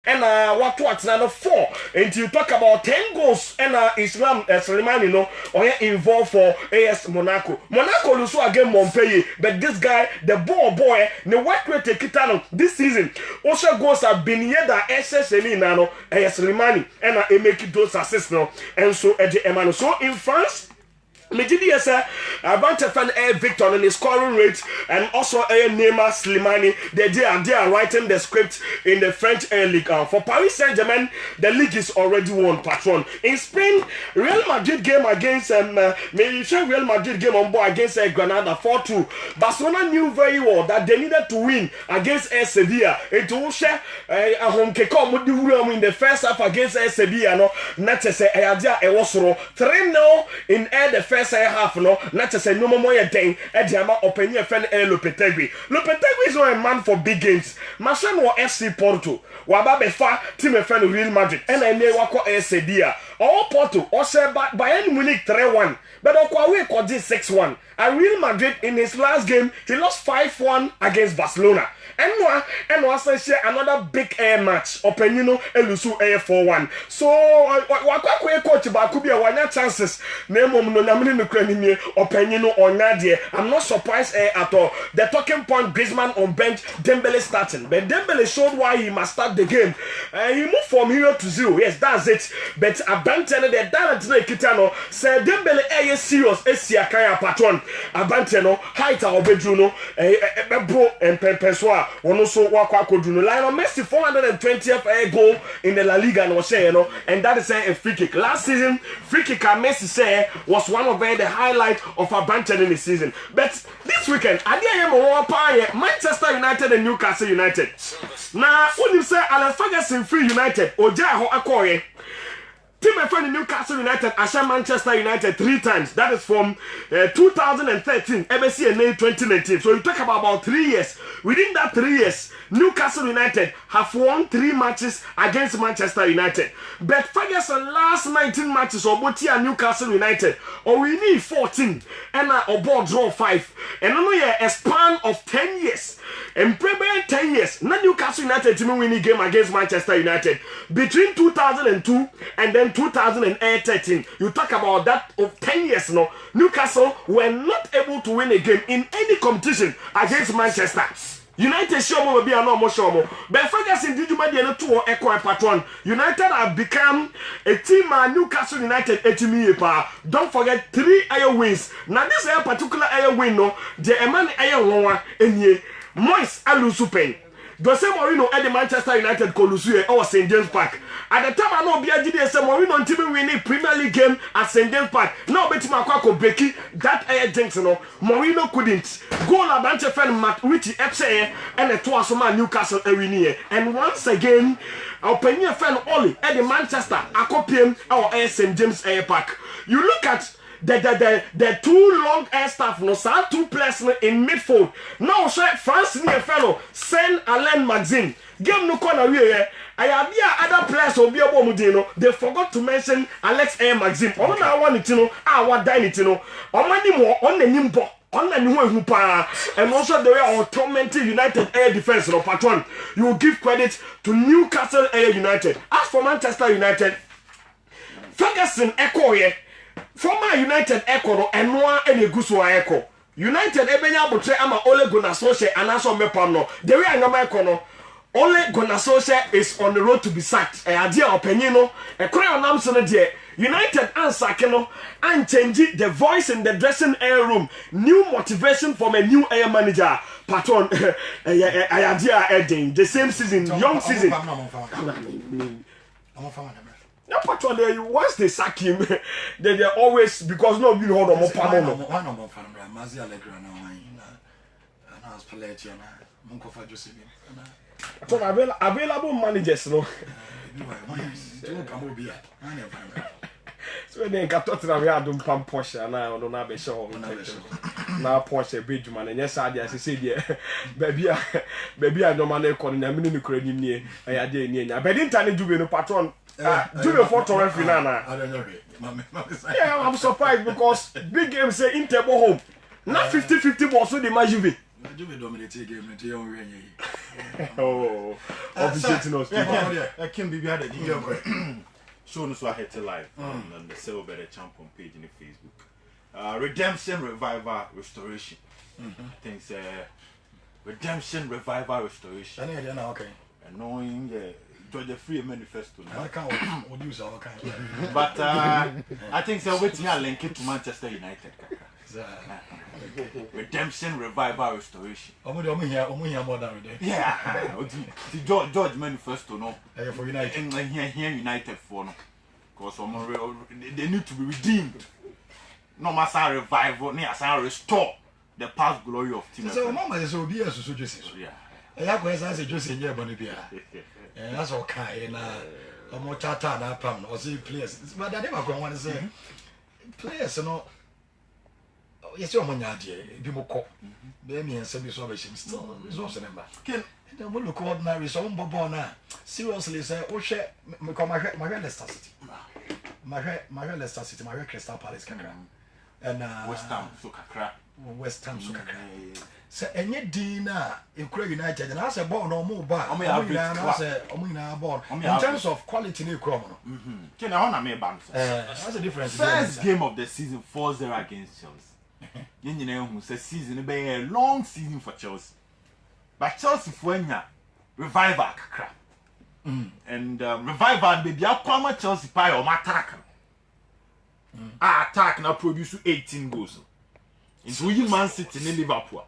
and what now 4 and you talk about 10 goals and Islam Slimani no or involved for AS Monaco lose again Montpellier, but this guy the boy the work rate take this season also goals have been here that SSNE nano AS Slimani and make those assists no and so at the Emmanuel. So in France Mejidi sir, Abante fan Victor and his scoring rate, and also Neymar Slimani. They are writing the script in the French League. For Paris Saint-Germain, the league is already won. Patron in Spain, Real Madrid game against Real Madrid game on board against Granada 4-2. Barcelona knew very well that they needed to win against Sevilla. It will share a home kick in the first half against Sevilla. No, not to say it was 3-0 in the first half no not to say no more thing at the amount of penny fan Lopetegui is not a man for big games. Masan or FC Porto Wababefa team a fan Real Madrid and I may walk Sevilla or Porto or say Bayern Munich 3-1 but Okwawe got this 6-1 and Real Madrid in his last game he lost 5-1 against Barcelona and was another big air match Openino Elusu air 4-1 so Wakwa coach Bakubia one chances name no Openino or Nadia. I'm not surprised at all. The talking point Griezmann on bench, Dembele starting. But Dembele showed why he must start the game. He moved from 0 to 0. Yes, that's it. But Abanteno, the Dalantino Kitano, said Dembele is serious. Siakaya patron. Abanteno, height or bedruno, bro and Pessoa, one also Wakwa Kodruno. Lionel Messi 420th goal in the La Liga, and that is a free kick. Last season, free kick Messi said was one of the highlight of Abanteno in the season. But this weekend, Manchester United and Newcastle United. Now, when you say Alan Ferguson free United, Oja ho akoye. Team my friend in Newcastle United, Asha Manchester United 3 times. That is from 2013, MSC and 2019. So you talk about 3 years. Within that 3 years, Newcastle United have won 3 matches against Manchester United. But Ferguson last 19 matches or Botia Newcastle United, or we need 14 and a board draw 5. And only a span of 10 years. And probably 10 years, now Newcastle United to win a game against Manchester United between 2002 and then 2013. You talk about that of 10 years now. Newcastle were not able to win a game in any competition against Manchester United. Show will be a normal show. But Ferguson did you make the 2 echo patron. United have become a team. Newcastle United a team. Don't forget 3 air wins. Now this air particular air win no. The man air one and Moise Alusupen. Jose Mourinho at the Manchester United Colusu or St. James Park. At the time I know BIGD said Mourinho on TV winning Premier League game at St. James Park. Now Betty Makwako Becky that air Jensen Mourinho couldn't go la bunch of fan Matt Richie Epse and a Tuasoma Newcastle Arena. And once again our Premier fan Oli at the Manchester Akopium or St. James Air Park. You look at the 2 long air staff no sir 2 players in midfield. Now France near fellow send Alain Maxime. Game no corner here. I have other players will be able to they forgot to mention Alex A. Maxime. On I want to know what dine it on many more on the nimbo. On the new and also the way our tormented United Air Defense no patron. You will give credit to Newcastle Air United. As for Manchester United, Ferguson echo here. Former United Echo and Noah and Egusu Echo. United Ebenya Butre ama Ole Gunnar Solskjaer and also Mepam no. The way I know my Echo Ole Gunnar Solskjaer is on the road to be sacked. A idea opinion no. A cry on Amson dear. United answer Keno and change the voice in the dressing air room. New motivation from a new air manager. Patron idea Edding. The same season, young season. No, patron, once they sack him, they always because no you hold on more panel. One of them, Mazia Allegra, and I was Palatia, Munkofa Joseph. Available managers, no. So then got to the Yadum Pam Porsche and I don't have a show. Now Porsche bridge man, and yes, I said, yeah, baby, I don't mind calling a minute credit near a day near. But didn't I do no patron? Do the photo Finana. I don't know. Yeah, I'm surprised because big game say Inter home. Not 50-50 balls so the Majuve. do me dominate game into your ring. Oh, officiating us. I can be behind the Show us what hit live on the Silver Champion page in the Facebook. Redemption, Revival, Restoration. I think Redemption, Revival, Restoration. I know, okay. And knowing Georgia Free Manifesto. I can't use our kind. But I think so. Waiting to link it to Manchester United. Redemption, Revival, Restoration. I'm here more than yeah. The George Manifesto, no. For United. And here United for no. Because they need to be redeemed. No matter revival, no restore the past glory of team. So, Mama is obvious to Joseph. Yeah. I have questions as Joseph here, Bonibia. And that's okay. And I'm more tata and Pam or see players. But I never want to say players, you know. Yes, you're my idea. You will call. Baby and semi salvation still resource number. Can then we'll look ordinary so Bobona. Seriously, say, oh, share my Leicester City. My Leicester City, my Crystal Palace, and West Ham, Sukakra. West Ham, Sukakra. So, and yet, Dina, United, and I said, born or more bar. In terms of quality, new chromo. Can I honor me, Bams? That's a difference. First game of the season 4-0 against Chelsea. You know who says season be a long season for Chelsea. But Chelsea for revival kakra. And revival baby akwa Chelsea pie or attack. Attack now produce 18 goals. Into Man City in Liverpool.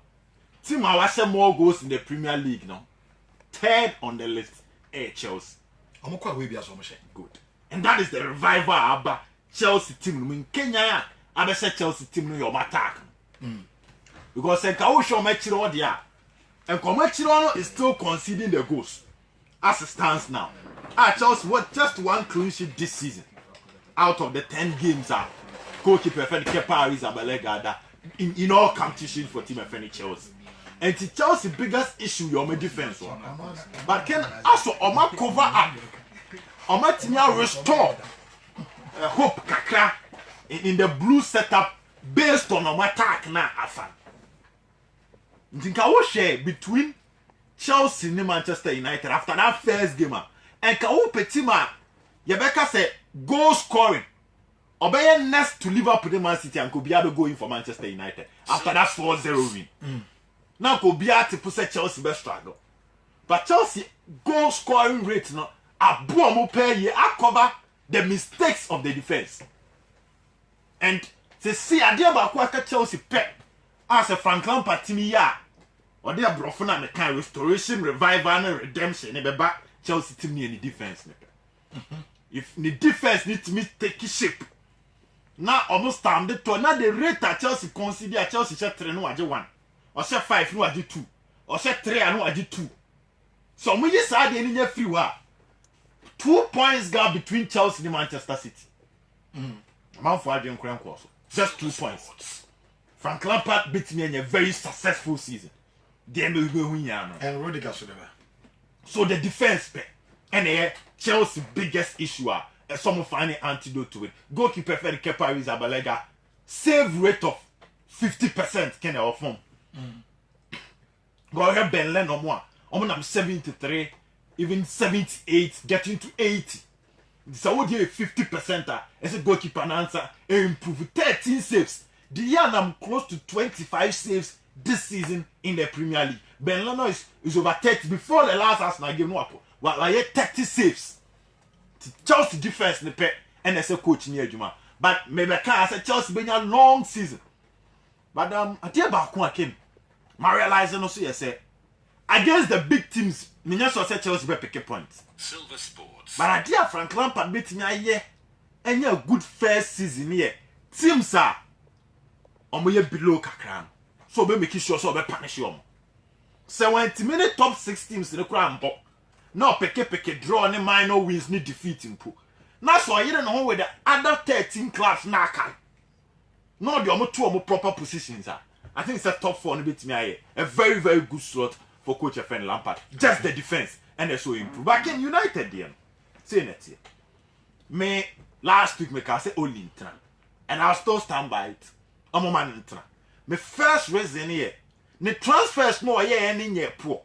Team our more goals in the Premier League now. Third on the list, Chelsea. I'm quite way so much good. And that is the revival about Chelsea team in Kenya. I be say Chelsea team no your attack. Because say ka wo show match no dia. And Komachiro is still conceding the goals as it stands now. Chelsea what just one clean sheet this season. Out of the 10 games goalkeeper Feni Kepa Arrizabalaga in all competition for team Feni Chelsea. And the Chelsea biggest issue your defense one. But can also Oma cover up. Oma Tinya restore hope kakra in the blue setup based on our attack now afan. Ntinka wo share between Chelsea and Manchester United after that first game and ka wo petima Yebeka say goal scoring obey next to Liverpool Man City and Kobiado going for Manchester United after that 4-0 win. Now Kobiado to say Chelsea best struggle. But Chelsea goal scoring rate no abuomo per year cover the mistakes of the defense. And they see idea about Chelsea pep as a Frank Lampard team ya or they are brofuna me kind restoration, revival and redemption ne beba Chelsea team ni any defense ne. If the defense needs to take shape. Now almost stand to now the rate that Chelsea consider Chelsea share 3 no age 1 or share 5 no age 2 or share 3 no age 2. So we just add any free 2 points gap between Chelsea and Manchester City. Man for Adrian Kranko. Just 2 points. Frank Lampard beat me in a very successful season. Then we go win. And Rudiger should have. So the defense and Chelsea's biggest issue some of any antidote to it. Goalkeeper Feni Kepa Arrizabalaga save rate of 50% can of form. Go ahead Ben Len on 73, even 78, getting to 80. So what you 50% as a goalkeeper answer improve 13 saves. The year I'm close to 25 saves this season in the Premier League. Ben Leno is over 30 before the last Arsenal game. Well, I had 30 saves. Chelsea defense the pet and as a coach near Juma. But maybe I can't say Chelsea been a long season. But I tell about who I came. I realize also you say against the big teams, me just say Chelsea be pick points. Silver Sports. But I dear Frank Lampard beat me a year and a good first season here. Teams are on my below kakran. So be making sure so be punish you. 70 minute top 6 teams in the crown. No pick draw any minor wins ni defeating po. Now so you don't know where the other 13 clubs now can. No the omo 2 omo proper positions are. I think it's a top 4 on bit me a very very good slot for coach Frank Lampard. Just the defense and they so improve. Back in United then. Say it here. Me last week me can say only intran. And I'll still stand by it. I'm a man intran. My first reason here The transfers no ye any nye poor.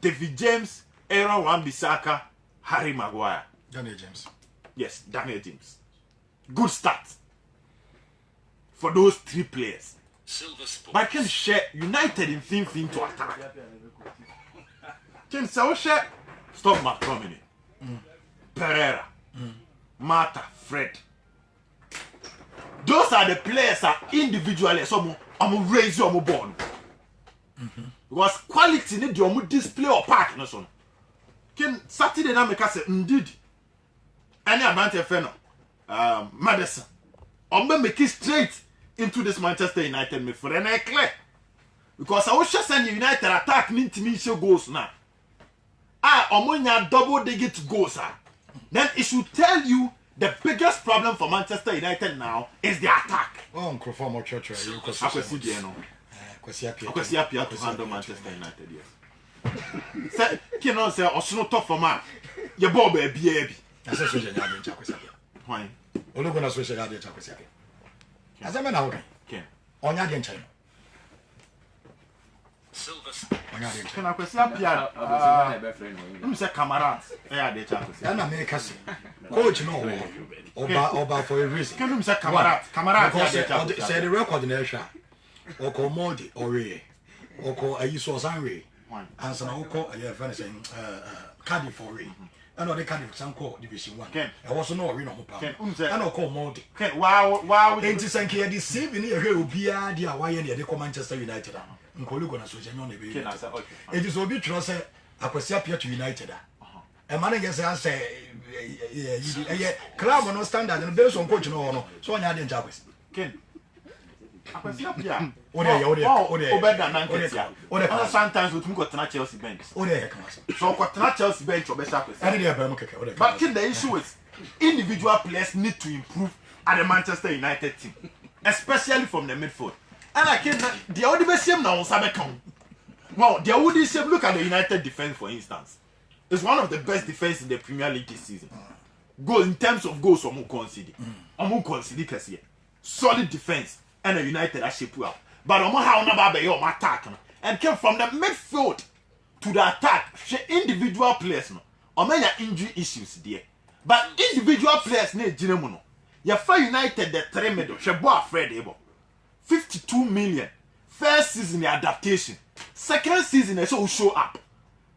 David James, Aaron Wan-Bissaka, Harry Maguire. Daniel James. Yes, Daniel James. Good start for those 3 players. But I can share United in fin to attack. Can so share stop McTominay, Pereira, Mata, Fred. Those are the players that individually some I'm raise your ball. Because quality need your display or park no son. Can Saturday na make say indeed. Any advantage feno. Madison. Make it straight into this Manchester United midfield and I clear. Because I was just send United attack need to me show goals now. Omonya double digit goals. Then it should tell you the biggest problem for Manchester United now is the attack. Oh, Uncle Former Church, you could Kwesi Appiah to handle Manchester United, yes. Say, you know, say, Osno top for man. Your ball baby. I said, Swedish Yard in Chakwesi. Why? Olugona Swedish Yard in Chakwesi. As a man, okay. On Yard in China. Can I Kwesi Appiah? I'm say camarades. Yeah, they chat. And America, coach, no, Oba for a reason. Can you say camarades? Say the record in Asia. Oko Modi Ore Oko Ayiso Sanre and some Oko saying Cardiff for Ray. And all the Cardiff Sanko Division 1. I also know Reno Mopa. And Oko Modi. Wow, ain't you saying here this saving here will be idea why any of the Manchester United. Nkolugo Social Union. It is obituary say Akwesi Appiah to United. A manager say club no standard and based on coach no so on Yard Jabez. Sometimes we got Chelsea bench. So got Chelsea bench or but the issue is individual players need to improve at the Manchester United team, especially from the midfield. And I can the only best same now on well, the only same look at the United defense for instance. It's one of the best defense in the Premier League this season. Goal in terms of goals or more consider. Solid defense. And the United actually pull out. But how number be your attack and came from the midfield to the attack. She individual players no. Many injury issues there. But individual players need Jinemuno. You find United the 3 middle. She bought Fred Able. 52 million. First season adaptation. Second season they show up.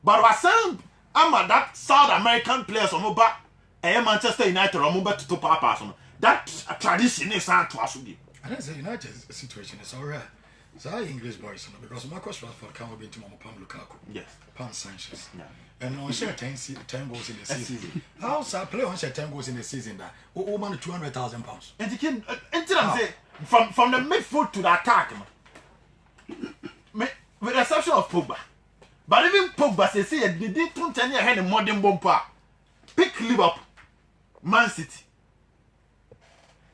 But was saying I'm that South American players on back Manchester United or to top up. That tradition is to us. I don't say United situation is alright. So English boys, because Marcus Rashford can't be into Pam Lukaku. Yes. Pam Sanchez. Yeah. And on share 10 goals in the season. How so play on share 10 goals in the season that over £200,000. And you can say from the midfield to the attack. With the exception of Pogba. But even Pogba say they didn't turn your head in modern bumper. Pick Liverpool, Man City.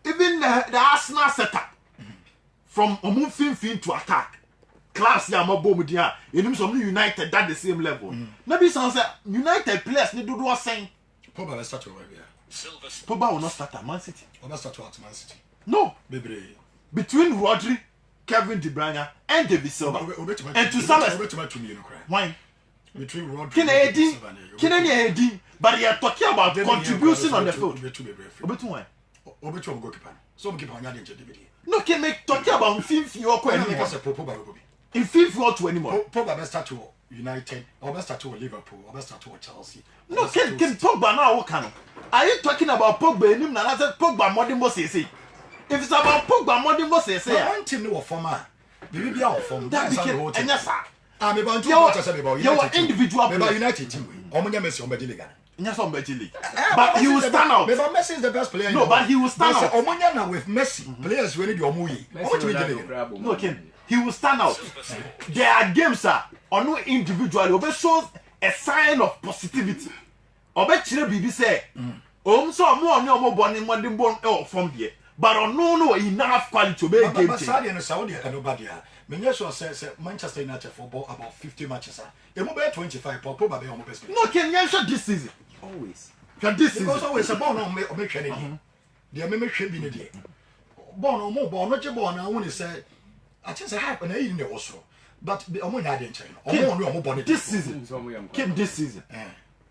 Even the Arsenal setup from fin to attack. Class ya mabo dia. You some United that the same level. Maybe some say United players need to do what saying. Pogba will start to work here. Pogba will not start at Man City. Will not start at Man City. No. Between Rodri, Kevin De Bruyne, and David Silva. And to some extent, why? Between Rodri, Can any but you are talking about contribution on the field. So keep on adding to the video. No, can make talking about Fifi or anymore. In Fifi or to anymore. Pogba best start to United, or best start to Liverpool, or best start to Chelsea. No, can Pogba now what can? Are you talking about Pogba and him? I said Pogba more than what say. If it's about Pogba more than what say, one team no former. The will be out from that became and yes, sir. I'm about to individual United team. Messi on Mediliga. But he will stand out. Messi is the best player. No, but he will stand out. Omonyana with Messi, players really do Omoyi. No, he will stand out. There are games, sir, or no individual. Obe shows a sign of positivity. Obe chile bibi say, so more born from there. But no enough quality to be a game. But Saudi and Saudi and nobody. Menyesho says Manchester United football about 50 matches. They move 25. Probably on best. No, can you this season? Always. This season. Because always a ball on make training. They may make training in the day. Born or more, born, not your born. I want to say, I just happen in the also. but omo na dey nchen omo no omo body this season So we am. came this season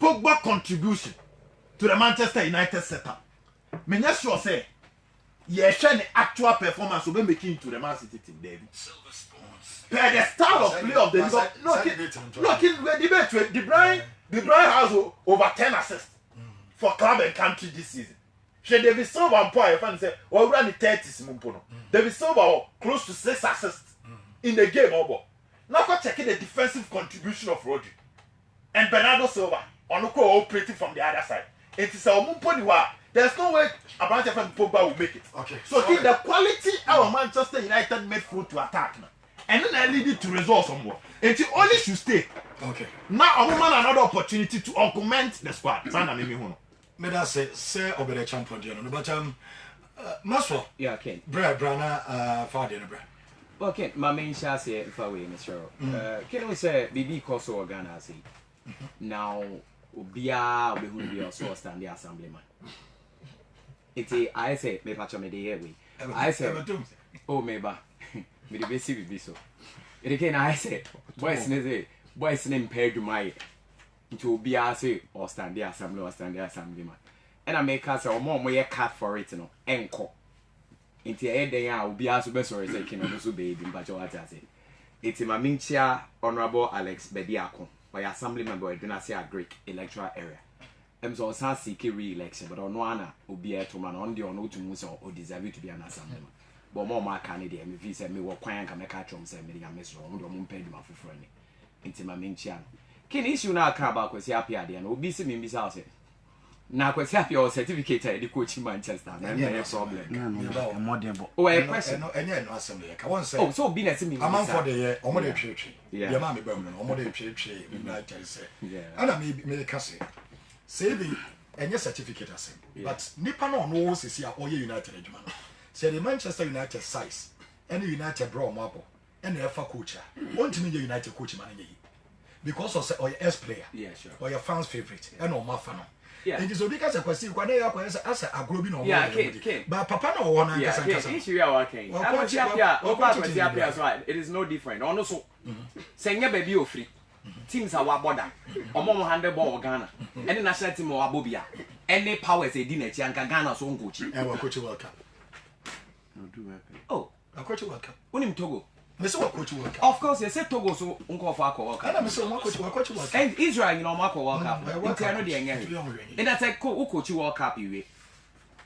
Pogba contribution to the Manchester United setup me not sure say yeah share the actual performance will be making to the Man City team David per the style of play of the debate De Bruyne has over 10 assists for club and country this season. She David Silva and Paul fan say already 30s mumpono. David Silva close to 6 assists in the game over. Now go checking the defensive contribution of Rodri and Bernardo Silva on the operating from the other side. It is a mumponi. There's no way Abraham and Pogba will make it. Okay. So keep the quality our Manchester United midfield to attack now. And then I lead it to results somewhere. And it only should stay. Okay. Now a woman another opportunity to augment the squad. Sanda me hono. Me da say obere champion dey no but Maswo. Yeah, Ken. Brana father no bra. Okay, my main shall say if I were Mr. Can we say BB Koso organize now? Ubia we who be also stand the assemblyman. It's I say me patch me the way. I say oh meba me the basic be so. It again I say boys name paid to my into Ubia say or stand the assemblyman. And I make us or more cut for it no enko. Into a day I will be also best or say can also be in Bajo say. It's my minchia honorable Alex Bediako. By assembly member didn't say a Greek electoral area. So san seek re-election, but on one will be a to man on the no to Musa or deserve to be an assemblyman. But more my candidate, if he said me what quiet can make a chum say me a miss wrong, don't pay him for friendly. Into my minchian. Can issue now car back with happy idea and will be seen in this house. Now, quite happy or certificate the coach in Manchester. And a problem. Oh, a question. And no assembly. I won't say. Oh, so being a similar. I'm for the year, or more than church. Yeah, Mammy Berman, or more than church. I say. Yeah. And I may say, saving and your certificate, I say. But Nippon knows is here, all United Regiment. Say the Manchester United size, any United Brawl Marble, and the FA coach. Want to mean your United coach man because of your S player. Yeah, sure. Or your fans' favorite, and or my fan. Yeah. It is because a question when they are as a growing or yeah, okay. But Papa no one yeah, issue are working. It is no different. Also, saying your baby free. Teams are border. Or more handball Ghana. Any national team or Abobia. Any powers a dinner Chianca Ghana so Gucci. And we'll coach you welcome. Oh, I'll coach you welcome. Unim Togo. Miss what coach you welcome. Of course, you said Togo so Uncle Fako welcome. And I'm so coach you welcome. And Israel, you know, Marco welcome. And that's a coach you walk up you.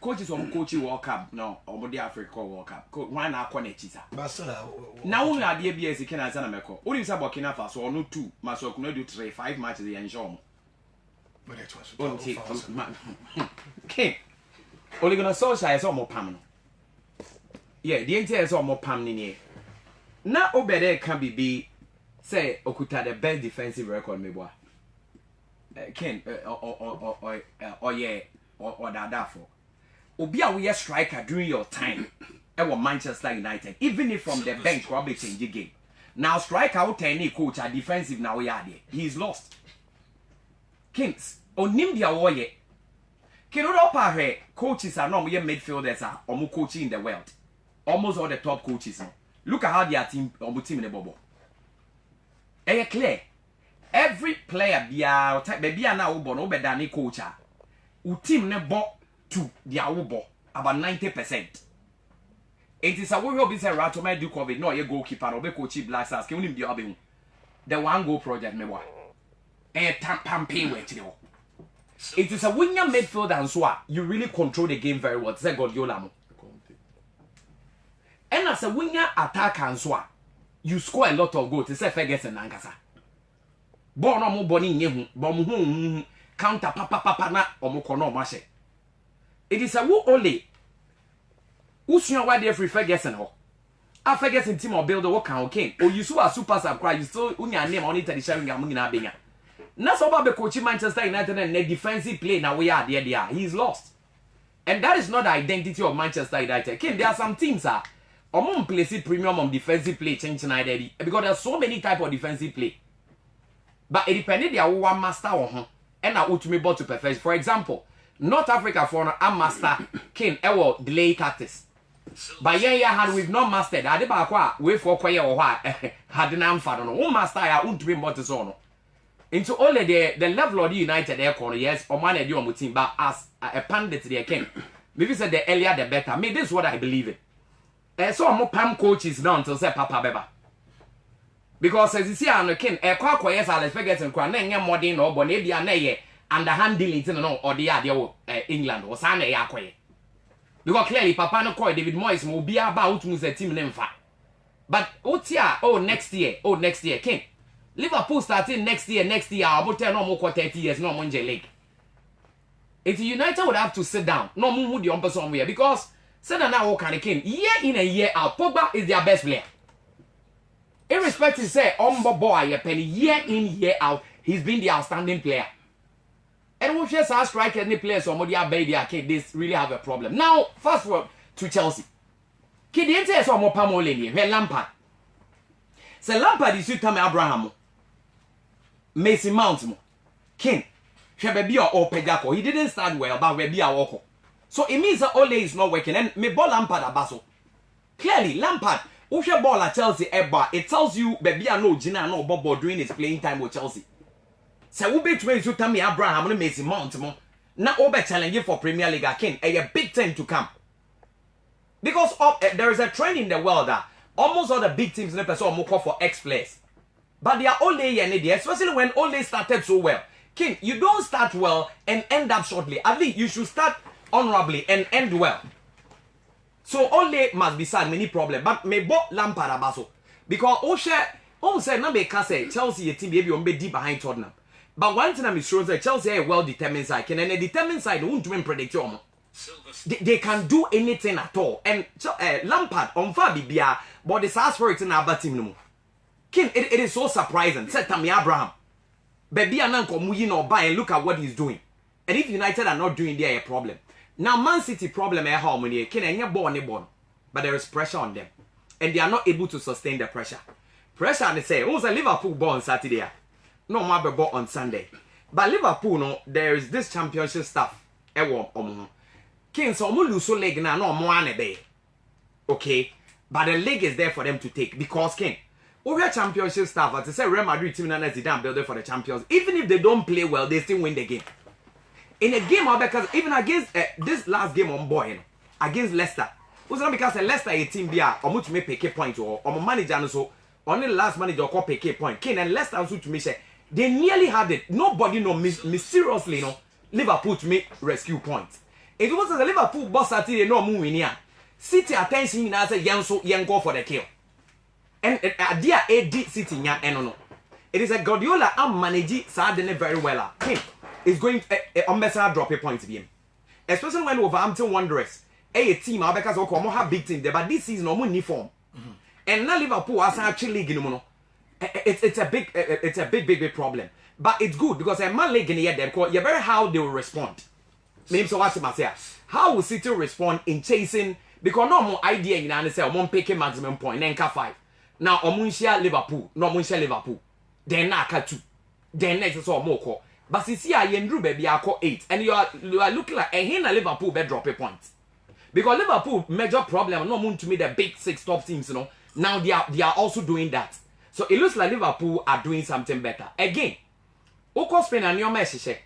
Coaches on coach you walk up no, or the Africa walk up. Why not connect it? Now, we are the ABS can as an America. What is about Burkina Faso or no 2? Maso could not do 3-5 matches the enjoy. But it was okay. Only gonna social is more permanent. Yeah, the entire is more permanent. Now, Obede can be say Okuta the best defensive record, me boy. Ken or yeah, or that for. Obia we a striker during your time. Ever Manchester United, even if from the bench, probably change the game. Now, striker out any coach are defensive now. We are there. He's lost. Kings, Onimbia warrior. Can not coaches are not midfielders are almost coaching in the world. Almost all the top coaches. Look at how their team in the bubble. Are clear? Every player be now born over than coach. U team ne bought to their ball about 90%. It is a way of being a rat to make do COVID. No, you goalkeeper or be coachy Black Stars. Can you be the one goal project? Me what? And pay way to it is a winger midfield and so you really control the game very well. Say Guardiola. And as a winger attack and so you score a lot of goals. It's a Ferguson and Nankasa. Born no more bonny yehu, bomb counter papa na omokono mashe. It is a woo only. Usually why they free Ferguson ho. A Ferguson team or build a work okay. Or you saw a super sub cry, you still unya name on it and sharing a money na benga. That's about the coach Manchester United and the defensive play now we are there. He's lost. And that is not the identity of Manchester United. Ken, there are some teams place premium on defensive play change United because there are so many type of defensive play. But it depends they are one master on and I ultimate ball to perfect. For example, North Africa for a master Ken ever delay tactics. But yeah, we've not mastered. I did back wait for quiet or what had an amphad on one master. I won't be more to zone. Into only the level of the United Air Corner, yes, or man, you team, but as a pandit, they can. Maybe said the earlier the better. Maybe this is what I believe in. And so more Pam coaches now until say Papa Beba. Because as you see, I'm a king, a quack, yes, I'll expect and cry, more than or Bonabia, nay, and the hand dealings in or the idea England or Sana Yakwe. Because clearly, Papa no call David Moyes will be about to the team name fa. But next year, King. Liverpool starting next year, about 10 no more 30 years, no more league. If United would have to sit down, no more the on somewhere because said now can King year in and year out. Pogba is their best player. Irrespective say boy penny year in year out, he's been the outstanding player. And we just our strike any players or Modia baby kid this really have a problem. Now fast forward to Chelsea. Kid the entire so more Pamolini, where Lampard. Say Lampard is Tammy Abraham. Mason Mount mo. King. Baby or Pedjaco. He didn't start well, but we be a walker. So it means that Ole is not working and me ball Lampard a basso. Clearly, Lampard, who should ball at Chelsea ever, it tells you baby no Gina no Bobo during his playing time with Chelsea. So we be to Tammy Abraham and Mason Mount mo. Now over challenging for Premier League King a big time to come. Because there is a trend in the world that almost all the big teams in the person more call for ex-players. But they are Ole and especially when Ole started so well. King, you don't start well and end up shortly. At least you should start honorably and end well. So Ole must be sad, many problem. But me bought Lampard abaso. Because Oshe said, no me can say Chelsea a team baby on be deep behind Tottenham. But one thing I'm sure that Chelsea are a well-determined side. And a determined side won't win predict you. They can do anything at all. And Lampard on Fabi Bia, but the SAS for it in our team no. King, it is so surprising. Said Tammy Abraham. Baby and Uncle Muyin or buy and look at what he's doing. And if United are not doing there, a problem. Now, Man City problem at home when you can born, but there is pressure on them. And they are not able to sustain the pressure. Pressure, they say, oh, it's a Liverpool ball on Saturday. No more ball on Sunday. But Liverpool, no, there is this championship stuff. King, so lose so leg now, no more on a day. Okay? But the league is there for them to take because, King, over championship stuff, as I say, Real Madrid team and Zidane build for the champions. Even if they don't play well, they still win the game. In a game, because even against this last game on boy, against Leicester, was not because Leicester a team there, or much may pick a point or manager so only the last manager call pick a point. Kane and Leicester also to me say they nearly had it. Nobody know mysteriously Liverpool to make rescue points. It was the Liverpool boss at the no moving here. City attention in as a young go for the kill. And dear AD City nya eno no. It is a Guardiola and manage Sardine very well. Him is going to drop a point to him. Especially when Wolverhampton Wanderers a team because we have big team there, but this season no money form. And now Liverpool as actually league no. It's a big problem. But it's good because a man league in here them call you very how they will respond. Name so what I say. How will City respond in chasing because no more idea in an say one pick maximum point then 5. Now omunshia Liverpool, no omunshia Liverpool. Then na ka 2. Then next so more call. But see I Yendru baby I call 8 and you are looking like a hin Liverpool be drop a point. Because Liverpool major problem no moon to me the big 6 top teams now they are also doing that. So it looks like Liverpool are doing something better. Again, Oko Spain and your message.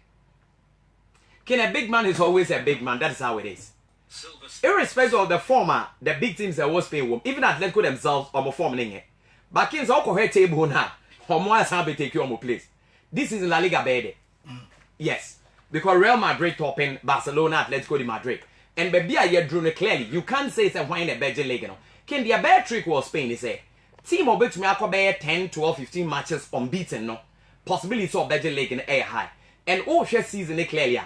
Can a big man is always a big man, that's how it is. Irrespective of the former, the big teams that was Spain, even Atletico themselves are more forming it. But Kings Oko head table now. For more as happy take you on place. This is La Liga bed. Yes. Because Real Madrid topping Barcelona, Atletico de Madrid. And baby I drew clearly. You can't say it's a wine a Belgian league. Can the bad trick was Spain is a team of between 10, 12, 15 matches unbeaten no. Possibility of Belgian league in air high. And all share season clearly.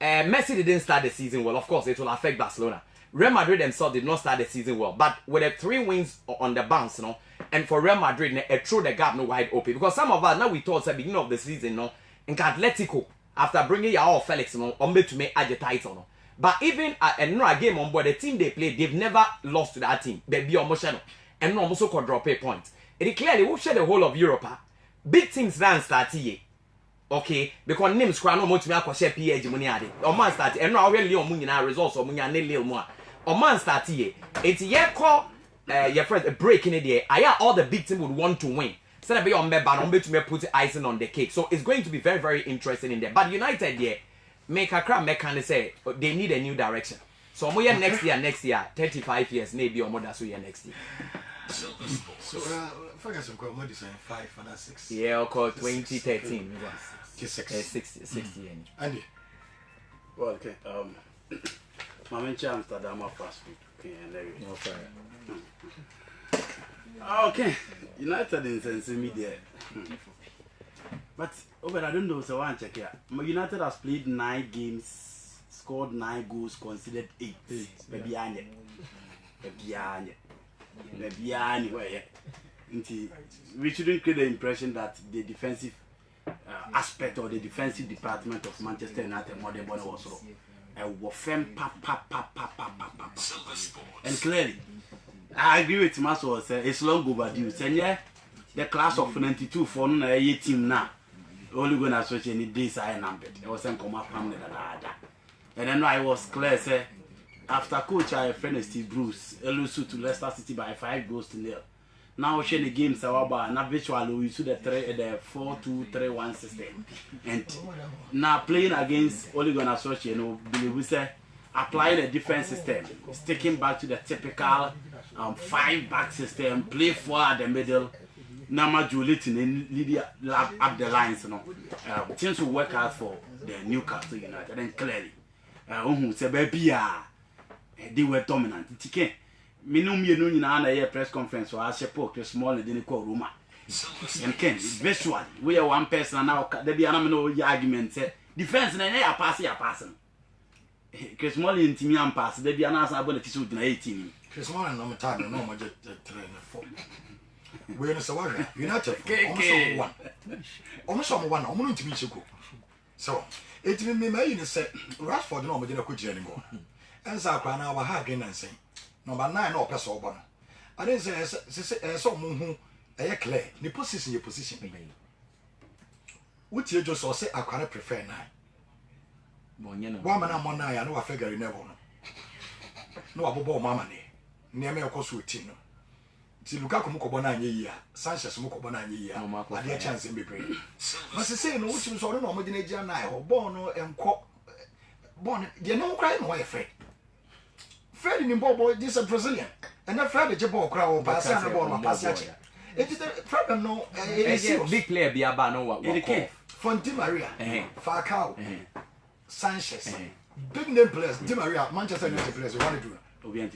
Messi didn't start the season well. Of course, it will affect Barcelona. Real Madrid themselves did not start the season well. But with the 3 wins on the bounce, and for Real Madrid, it threw the gap wide open. Because some of us, now we thought at the beginning of the season, in Atletico, after bringing Joao Felix, on to make a title. But even a game on board, the team they played, they've never lost to that team. They be almost and no also could drop a point. It clearly will share the whole of Europe. Big teams ran start here. Okay, because names crown no much me share PH money ade. Or man start and now really on munya results or munya ne little more. or man start here. It's yeah call your friend a break in it there. I all the big team would want to win. Instead of be on me ban on me to me put icing on the cake. So it's going to be very, very interesting in there. But United yeah, make a crowd make kind of say they need a new direction. So more next year, 35 years, maybe or more that's year next year. So Ferguson called more design 5 and 6. Yeah, of course 2013. 60 Andy. Well, okay. My main Amsterdam fast food. Okay, and there you go. Okay. United in sense media. But but I don't know, so I check here. United has played 9 games, scored 9 goals, conceded 8. Maybe we shouldn't create the impression that the defensive aspect or the defensive department of Manchester United more than was wrong. And clearly, I agree with Maso. It's long overdue. Yeah, the class of 92 for a team now. Only going to associate any days I numbered. I was saying, come up, and then I was clear. Say, after coach, I finished Steve Bruce, lose to Leicester City by 5-0. Now, she the games are now virtually we see the 4-2-3-1 system, and now playing against Ole Gunnar Solskjaer, believe we say applying a different system, sticking back to the typical 5-back system, play 4 at the middle. Now, modulating and lead up the lines, things will work out for the Newcastle United, and clearly, say baby, they were dominant. Minum you know in a press conference or as a poke small and then call Roma. And Ken, visually, we are one person now. There be an argument. Defense and a passing. Chris Molly and Timmy and pass, there be an answer about the suit in 18. Chris Molly, no time, no more trainer 4. We're in a Sawaga, United, almost one, almost to meet you. So, it will be made to say, Rashford, no, but you don't anymore. And Sakra now, I again and say. Number 9 or person or one. I didn't say so who a clear the position your position. Which you just saw say I can't prefer 9. One man on 9, I know I figure you never know. No abo mamma near me of course with Tino. See Lukaku Mukobona year, Sanchez Mukobona year, my dear chance in be brave. Must say no which was all no Modinajan or Bono and Bon, you know crying away afraid. Fred in Bobo, this is a Brazilian, and not Fred the Jabo crowd, Passana Bono, Passachi. It is the problem, no, big player be about no what Fonti Maria, Falcao, Sanchez, big name players, Di Maria, Manchester United players, you want to do.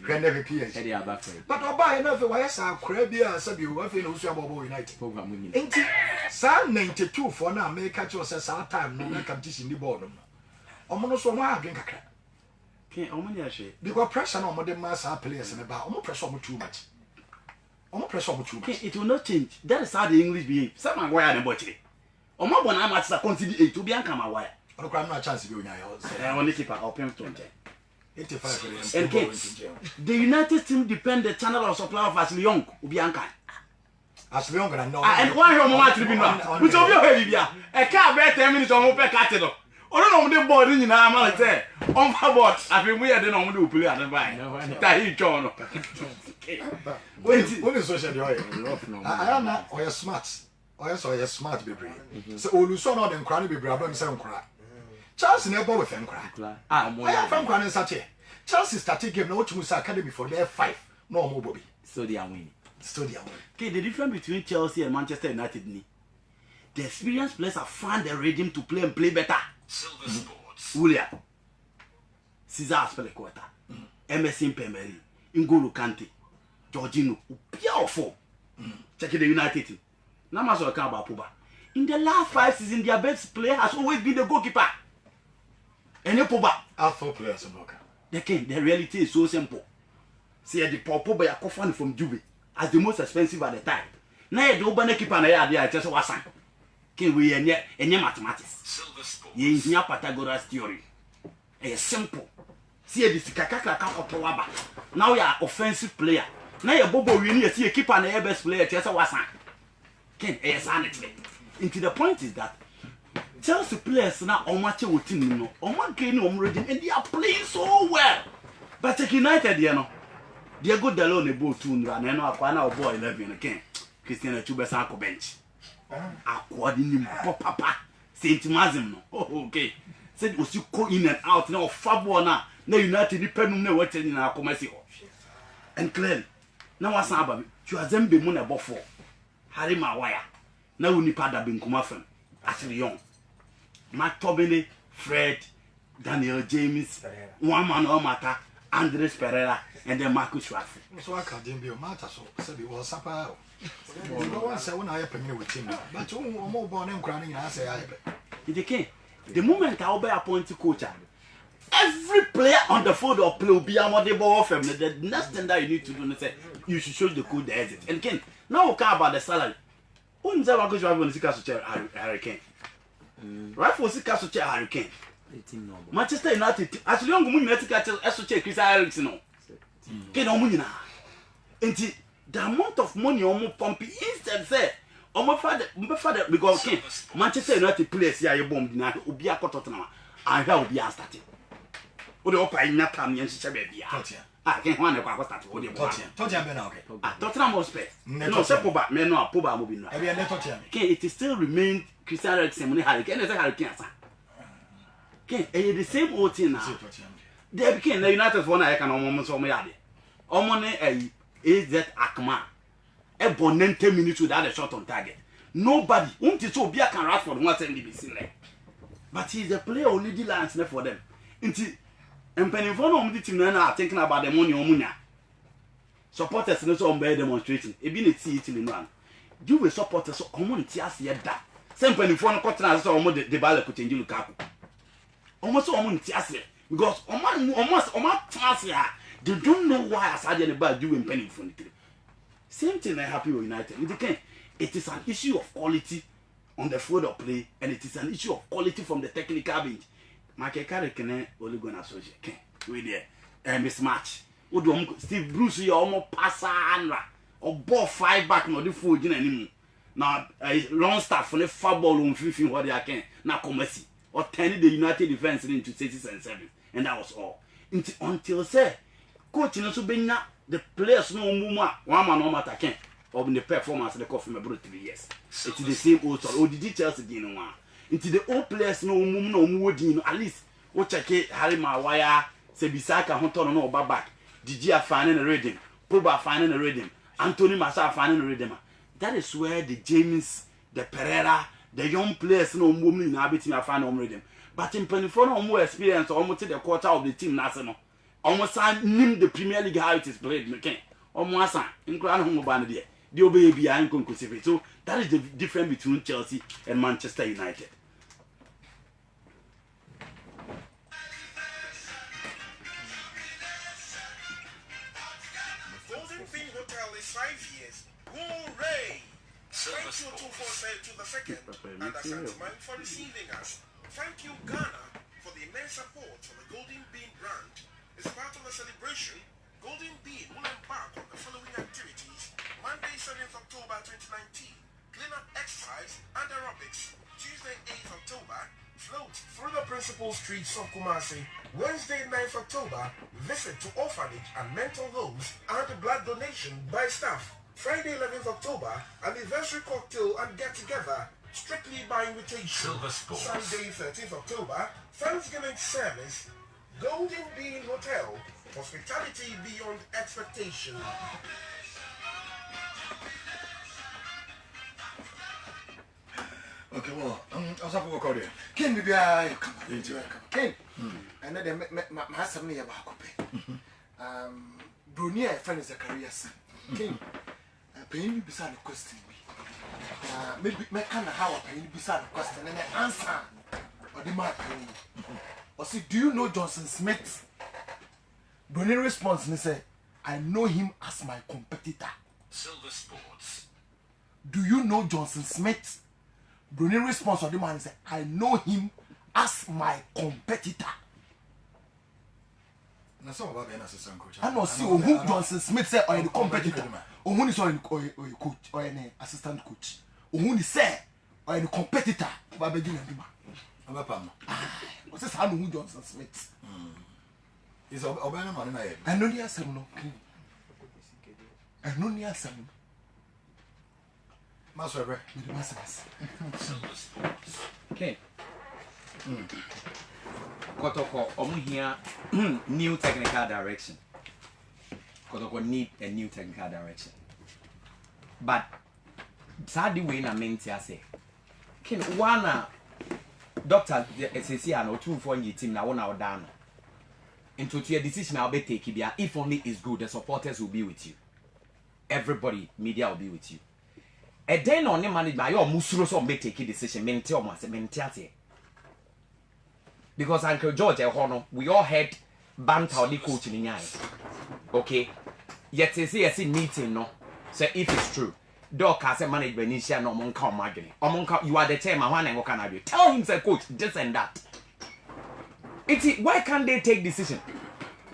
Never PS. But I'll buy enough of Wasa, Crabia, Sabu, Waffin, Usabo United. Ain't it? Psalm 92 for now, may catch yourself our time, no competition in the bottom. Almost so much drink a crap. Because pressure on modern mass players and about almost pressure too much. Almost pressure too much. It will not change. That is how the English behave. Some are wire and butchery. Or more than I must consider to be a camera wire. I don't have a chance to go in your house. I only keep our open to 85 and the United team depend the channel of supply of Ashley Young, Ubianca. As long as I know. And why you want to be not? Which of your heavy? A car bear 10 minutes on open cattle. Or no, the board in your arm, I say. On my board, I think we are the normal play at the buy. That he John. What is social? I am not, or you're smart. Or you're smart, baby. So, Oluson or them cranny be brave and some cry. Charles never with them cry. I am from Cran and Sache. Charles is starting game no to Academy for their 5. No more Bobby. So they are winning. Okay, the difference between Chelsea and Manchester United, the experienced players have found the rhythm to play and play better. William, Cesar Aspilicueta, Emerson Pemeri, N'Golo Kante, Jorginho, powerful. Check the United team. Namazo Kamba Puba. In the last 5 seasons, their best player has always been the goalkeeper. And the Puba. Our 4 players are broken. The reality is so simple. See, the Puba are coffin from Juve as the most expensive at the time. Now, the Obana keeper and I just was sang. Can we any mathematics? Ye is near Pythagoras theory. It's simple. See this Kakaka Kapawaba. Now you are offensive player. Now you Bobo we need to see a keeper and a best player. Just was sang. Can sanity. Into the point is that Chelsea players now on match with team no. On one game on reading and they are playing so well. but United you know they go Delo ne bo 2 nra na no akwa na obo 11 ken Christian Achube san ko bench akwa di nim papa Saint Mazim no okay said was you go in and out na ofabo na United ni penum na wache ni na akomasi ho and clearly na wasan aba you azembe mu na bofo Harry Maguire na unipa da benkuma fam Ashley Young Matt Tobini Fred Daniel James one man Omata Andres Pereira and then Marcus Rashford. So I can't be a matter so said it was supper. No one said when I happened with him, but you more born and crying. I say, I the moment I'll be appointed coach, every player on the field of play will be a model ball of him. The next thing that you need to do is say you should show the coach the exit. And Ken, now we care about the salary. Who is that Marcus Rashford when he comes to Harry Kane? Rashford is comes to Harry Kane. Manchester United, as long as we need to catch Chris Eriksen, no. Get on money now. And the amount of money on pumping instead say, my father, because Manchester United players here, you bomb now, Ubia Cototana, and that will be a starting. What the opera in that time, and she baby. I can't want to go start with the Tottenham. Tottenham Hotspur. No, Sepoba, men no, Poba moving. It still remained Chris Eriksen when Harry Kane as a Harry Kane. The same old thing now. They became the United one I can almost almost Omone AZ Akma. A bonnet 10 minutes without a shot on target. Nobody won't it so be a can Rashford once and be seen. But he's a player only the lines left for them. Inti and penny for no team now thinking about the money on Munya. Supporters no so on demonstrating. It been a Italy man. You will support us so community as yet that. Same penny for no cotton as almost the ball could change Lukaku. Almost almost because almost they don't know why I started about doing penny for the same thing I happy with United. It is an issue of quality on the field of play, and it is an issue of quality from the technical bench. Michael Carrick can only go and associate with the mismatch. Steve Bruce, you almost pass or ball 5 back, no the food anymore. Now, a long start for the football on 15 what they can now come or turning the United defense into 6 and 7, and that was all. Until say, coach in Subina, the players no more one man no matter can of the performance of the coffee my brother 3 years. It's the same old story. The details again one. Into the old players no more at least what check Harry Maguire, Sebisaka, Hunter no back. Did finding a reading, Poba finding a reading, Anthony Massa finding a reading. That is where the James, the Pereira, the young players no woman in habiting a fan reading. But in Penifon, no more experience, almost the quarter of the team national. Almost name the Premier League how it is played, McCain. Almost in Grand Home Bandia. The baby are inconclusive. So that is the difference between Chelsea and Manchester United. Golden Bean Hotel is 5 years. Hooray! Thank you to the second and Asantman for receiving us. Thank you, Ghana, for the immense support for the Golden Bean brand. As part of the celebration, Golden Bean will embark on the following activities. Monday, 7th October 2019, clean-up exercise and aerobics. Tuesday, 8th October, float through the principal streets of Kumasi. Wednesday, 9th October, visit to orphanage and mental homes and blood donation by staff. Friday, 11th October, anniversary cocktail and get-together, strictly by invitation. Sunday, 13th October, Thanksgiving service, Golden Bean Hotel, hospitality beyond expectation. Okay, well, I was up to work there. Ken, maybe I come. Ken, and then my son near Bacope. Brunier, friend is a career son. Ken, paying me beside the question. Maybe my kind of how I pay you beside the question and the answer. Or the mark. Or see, do you know Johnson Smith? Brunier response and say, I know him as my competitor. Silver Sports. Do you know Johnson Smith? Bruni response of the man said, I know him as my competitor. I know see who Johnson Smith said or the competitor. Or who is or coach or an assistant coach. Or who is say or the competitor. What's this? I know who Johnson Smith. is obana man na ye ɛno ni asɛm no ɛno ni asɛm no masɔrɛ mede masɛm Silver Sports. okay Kotoko ɔmo hia new technical direction Kotoko need a new technical direction but sadly we na menti ase kin one doctor SSC and two for your team na one out down into your decision I'll be take it if only is good the supporters will be with you everybody media will be with you and then on the management your musuro so be take decision menti o must menti ase because Uncle George Ehono we all had banter the coach in nyai okay yet say meeting no say if it's true Doc has a management initial no monka margin. You are the chairman one and can I tell him say coach this and that. Why can't they take decision?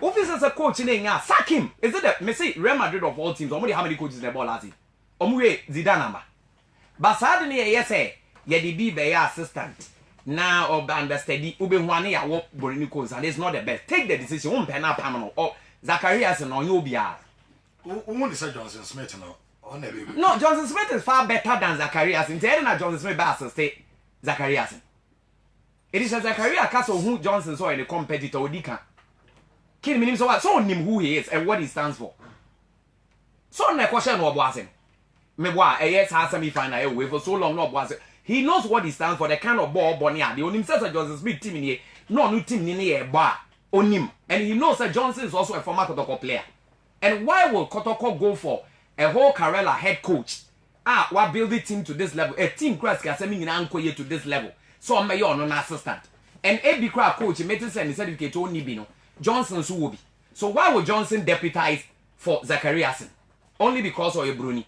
Officers a coach in here, sack him. Is it that me say Real Madrid of all teams, how many coaches in the ball has it? Zidane number. But suddenly yes say ye the be their assistant. Now or understudy ube one ya work Borini coach and it's not the best. Take the decision, one pen up or Zacharias and on you be who is Johnson Smith now? No, Johnson Smith is far better than Zacharias. In Terena Johnson Smith bass stay Zacharias. It is a Zacharias Castle who Johnson saw in the competitor Odika. Kill me so what so him who he is and what he stands for. So na question no was him. Me boy yes has semi final away for so long no was he knows what he stands for the kind of ball bonia. The only says Johnson Smith team in here no team in here bar on him and he knows that Johnson is also a former Kotoko player. And why will Kotoko go for a whole Karela head coach? What build the team to this level? A team crash can send me in Ankoye to this level. So I'm your non assistant. And AB crowd coach made to send certificate to Nibino. Johnson's will be. So why would Johnson deputize for Zachariasen? Only because of a Bruni.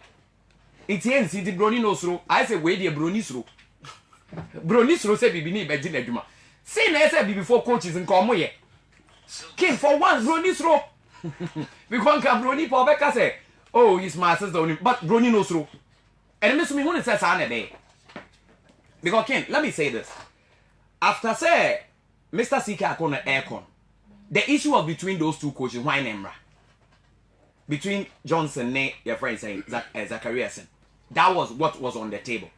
It's here in City Bruni no through. I say wait the Bruni through. Bruni through say Bibini Bejina Duma. Say never before coaches in Comoye. King for one Bruni through. We can't come Bruni for Becca say. Oh, he's my sister, but Bruni knows through. And Miss Mihun says on a day. Because Ken, let me say this. After say Mr. Sika Akona Aircon, the issue was between those two coaches, why Nemra? Between Johnson and your friend saying Zachariasen. That was what was on the table.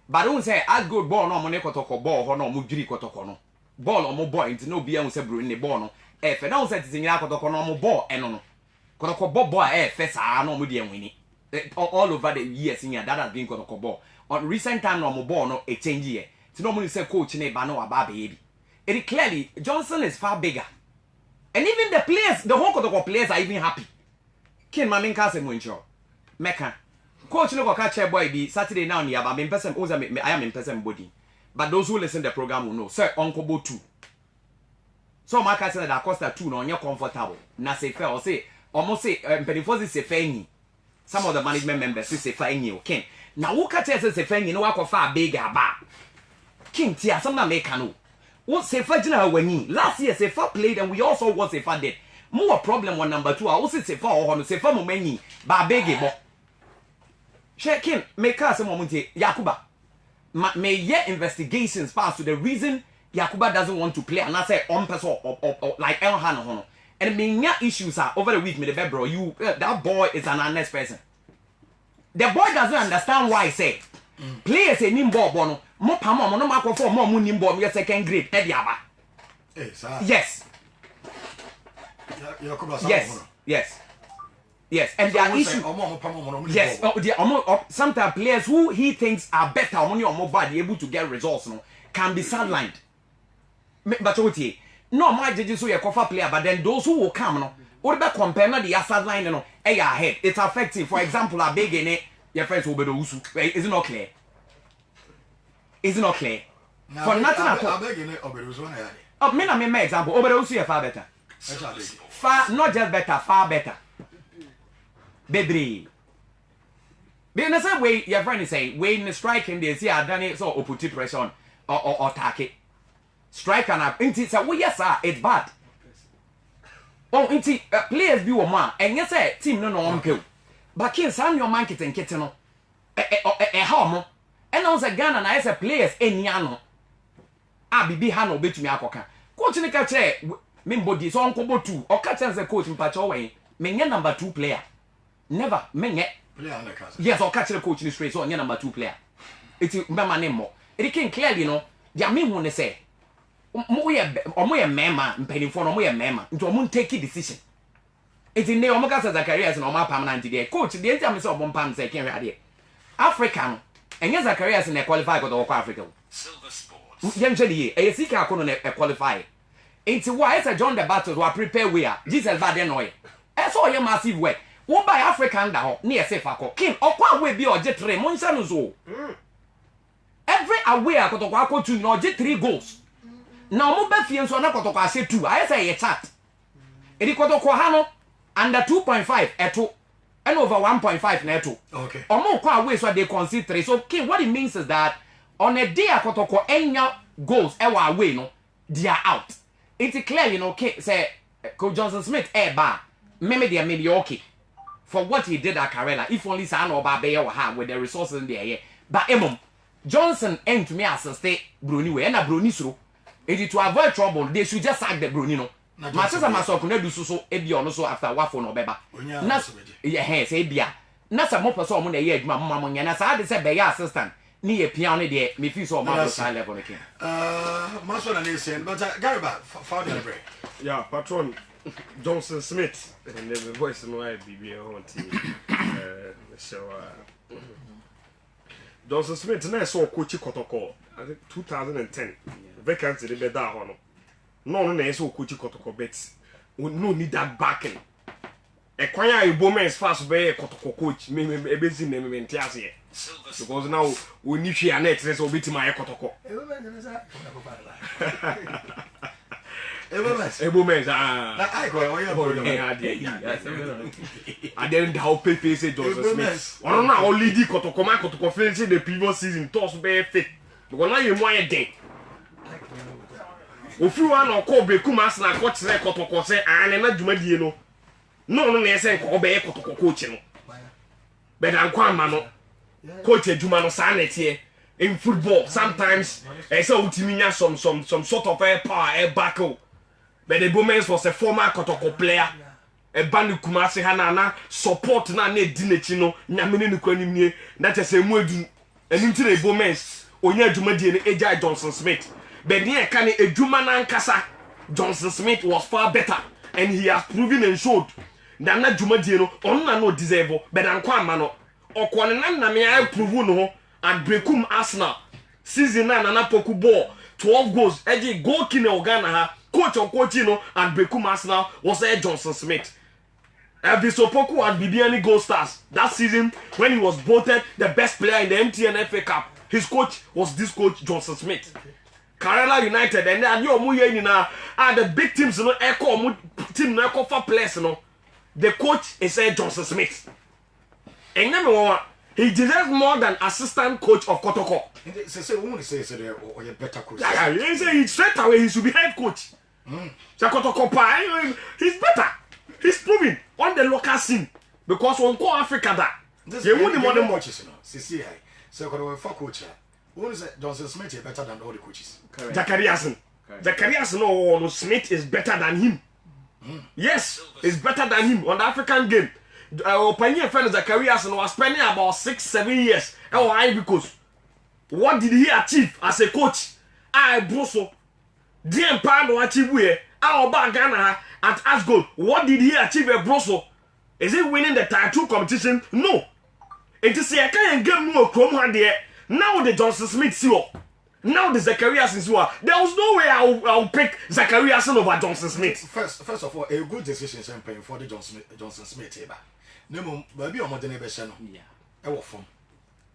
But don't say I good ball no money kotoko ball or no mujiri kotoko no. Ball or mo boy into no be say Bruni ball no. If I don't say it's in kotoko no mo ball and no. Kotoko boy first no mudi and winning. All over the years in that has been kotoko ball. On recent time no mo ball no a change here. So normally say coach ne ba no about baby. It clearly Johnson is far bigger. And even the players, the whole kotoko players are even happy. Ken mamin ka se mo ncho. Meka. Coach no go catch boy be Saturday now near but me person I am in person body. But those who listen to the program will know. Sir Uncle Bo 2. So my cat said that Costa 2 no you're comfortable. Na say fair or say almost say Pennyforce say fair. Some of the management members say fair okay. Now who catch say fair no work far bigger ba. King tia some na make no. What say fair general when last year say fair played and we also was say fair dead. More problem on number 2. I also say fair or say fair mo many ba big bo. Shekin, make us a moment here. Yakuba. May ye investigations pass to the reason Yakuba doesn't want to play and I say on person or like El Hano. And may issues are over the week, me the bro. You that boy is an honest person. The boy doesn't understand why I say players a nimbo bono. Mo pamo no microphone more nimbo me second grade. Yes. Yes. Yes, and there are issues. Yes, sometimes players who he thinks are better on your mobile able to get results no, can be sidelined. But okay, no, my judges who are cover player, but then those who will come no, what about compare the sideline no, ahead. It's affecting. For example, a big in it, your friends will be the usu. Is it not clear? Is it not clear? For nothing at all. Me na me example. Over the usu far better. Far not just better, far better. Baby. But in the same way, your friend is saying, when striking, they see I done it, so put pressure on or attack it. Strike and up. It's a well, yes, sir, it's bad. Oh, it's players be a man, and yes, sir, team no one kill. But can some your market and kitten a homo, and also Ghana and I say players in Yano. I be hano bit me a coca. Coach in the catcher, me body so onko bo 2 o catch as a coach mpacho wen me nya number 2 player never me nya player na ka yes o catch the coach ni straight so nya number 2 player eti mbema ne mo it can clearly no dia me hu ne say mo ye mema mpanimfo no mo ye mema nti o mo take decision eti ne o mo ka sa Zacharias na o ma permanent there coach the enti am say o mo pam say ken ade Africa no enye Zacharias na qualify ko do Africa Silver Sports. yem hwe die e sika akono na qualify enti why is John the Baptist wa prepare we a Jesus ba de no ye e so ye massive way wo by African da ho na ye se fa ko king okwa we bi o je 3 mo nsa no zo every away akotokwa akotu na o je 3 goals na o mo ba fie nso na akotokwa ase 2 I say ye chat edi kotokwa ha no under 2.5 eto and over 1.5 na eto okay omo kwa away so they concede 3 so king what it means is that on a day akotokwa enya goals e wa away no they are out it's clear you know okay say Coach Johnson Smith ba maybe they are maybe okay for what he did at Karela if only sa na oba be wa ha with the resources in there but emom Johnson and to me assist Bruni we na Bruni suro it to avoid trouble they should just sack the Bruni no Manchester Masoko na du so e bi ono so after wafo no beba na yeah he say bia na sa mo person mo na ye adwuma mo nya na sa de say be ya assistant ni ye piano ne de me feel so mo high level again Maso na nation but Gariba found the break Yeah, patron Johnson Smith and the voice no I be on TV. So Johnson Smith na so coach Kotoko I think 2010 vacancy dey better hono no na so coach Kotoko bet we no need that backing e kwanya Ibomens fast be Kotoko coach me ebezi na me ntiase ye because now we need hwe anet so obetima Kotoko Ibomens na I go oya boy I didn't help pay say Johnson Smith. I don't know only the Kotoko finish the previous season toss be fit. Because now you more den. Ofi wa na ko be kuma Arsenal ko kire Kotoko say an na dwumadie no. No na say ko be Kotoko coach no. But an kwa ma no. Coach adwuma no sa na tie in football sometimes say ultimi nya some sort of power back. But the Ibomens was a former Kotoko player. A band Kumasi Hanana support na ne dinechi no nyamene ne kwani mie na chese mu edu eni ntire Ibomens onya adwumadie ne Ejai Johnson Smith but ne ka ne adwuma na nkasa Johnson Smith was far better and he has proven and showed that na adwumadie no on na no deserve but ankwa ama no okwo ne na me I prove no at Brekum Arsenal season na na poku ball 12 goals eji goal kine Ghana ha coach no at Brekum Arsenal was Johnson Smith. Sopoku at Bibiani Gold Stars that season when he was voted the best player in the MTN FA Cup. His coach was this coach Johnson Smith. Karela United and then you na the big teams no echo team no echo for players no. The coach is Johnson Smith. And he deserves more than assistant coach of Kotoko. Say woman say or you better coach. Yeah, he say he straight away he should be head coach. Kotoko he's better. He's proving on the local scene because on call Africa that they won the money much, you know. CCI. So when for coach, who is Johnson Smith is better than all the coaches. Zacharias no Smith is better than him. Yes, is better than him on the African game. Pioneer friend Zacharias was spending about 6-7 years. Why? Because what did he achieve as a coach? Broso. DM Pando achieve we. Our Ghana at Asgold. What did he achieve at Broso? Is he winning the title competition? No. It is a kind of game more Chrome there. Now the Johnson Smith see. Now the Zacharias is what. There was no way I'll pick Zacharias over Johnson Smith. First of all, a good decision is paying for the Johnson Smith. No, maybe I'm modern version. Yeah. I work from.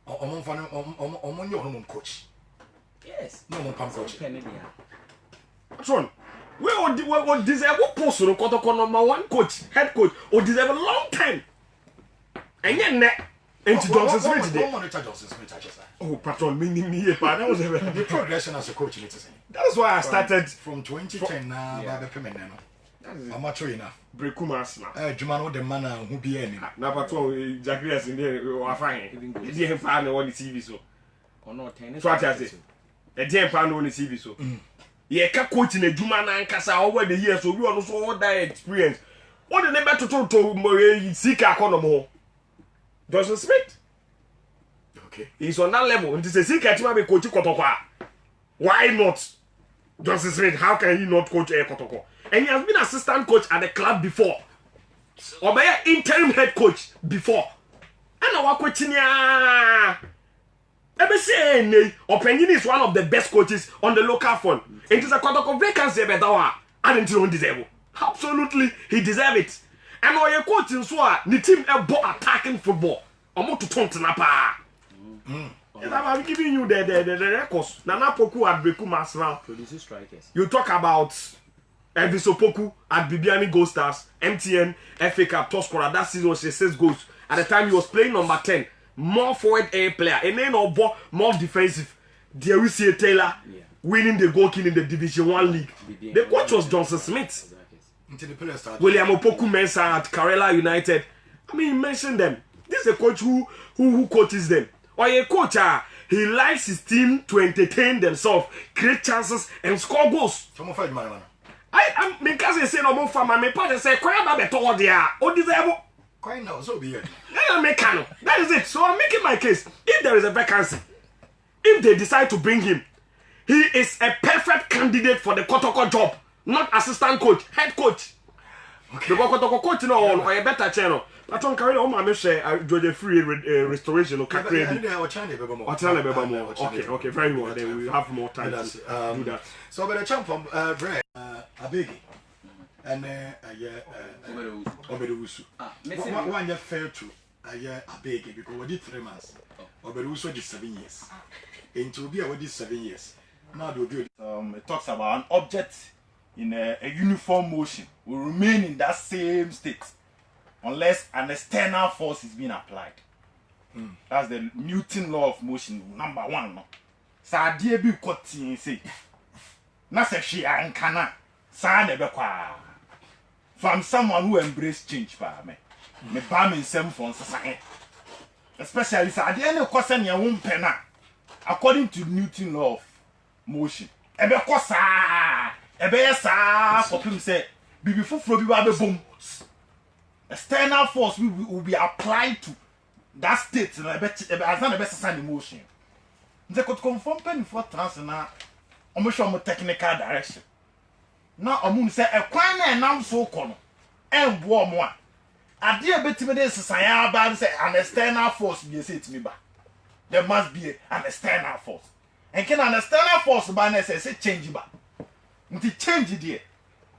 On your coach. yes No more pump coach. Son, we would deserve what post on Kotoko number 1 coach, head coach, or deserve a long time. And yet, into Johnson Smith today. Johnson Smith, Oh, patron, me, that was the progression as a coach. That's why I started from 2010 now. By the permanent. I'm mature enough. Brekum Arsenal. Jumano the man who be any. Now, patron, Zacharias in there are fine. He didn't find on the TV so. or not tennis So I say, a damn pound on the TV so. ye ka coach na adwuma na nkasa over the years obi ono so all that experience what the neighbor to sika akonom ho Johnson Smith Okay. he's on that level and say sika tima be coach Kotoko why not Johnson Smith how can he not coach Kotoko and he has been assistant coach at the club before or by interim head coach before and our coaching Ebese Openyin is one of the best coaches on the local front. It is a Kotoko vacancy better one. I didn't don't deserve. Absolutely, he deserve it. And our coach in Swa, the team a ball attacking football. Omo to Tontanapa. And I'm giving you the records. Nana Poku at Beku Masra. Producing strikers. You talk about Elvis Opoku at Bibiani Gold Stars, MTN, FA Cup, top scorer. That season was 6 goals. At the time he was playing number 10. More forward A player, and then more defensive. There we see Taylor winning the goalkeeping in the Division 1 league. The coach was Johnson Smith. Until the players started. William Opoku Mensah at Karela United. I mean, mention them. This is a coach who coaches them. Or a coach, he likes his team to entertain themselves, create chances, and score goals. Someone fight man. I mean, because say no more for my part, say, "Kwaya be to there." O deserve. Quite now, so be it. That is it. So I'm making my case. If there is a vacancy, if they decide to bring him, he is a perfect candidate for the Kotoko job, not assistant coach, head coach. Okay. The Kotoko coach no or a better channel. But on carry on my share Georgia free restoration or Okay, okay, very well. Then we have more time to do that. So but the champ from Brad Abegi and Oberusu. One year fair to a year Abegi because we did 3 months. Oberusu did 7 years. Into be already 7 years. Now do good. It talks about an object in a uniform motion will remain in that same state unless an external force is being applied. That's the Newton law of motion, number 1. No? So I dear be caught say, Nasa she and cana, son from someone who embraced change by me. Me bam in some for society. Especially at the end of question your own penna. According to Newton law of motion. Ebe kosa, ebe sa, for him say, before Frobi Babe boom. External force will be applied to that state as an best emotion. They could confirm penny for transna almost on technical direction. Now, Amun say a quine and now so corner and warm one. A dear bit of this society say an external force be said to me back. There must be an external force. And can an external force by say change back? Until change it here.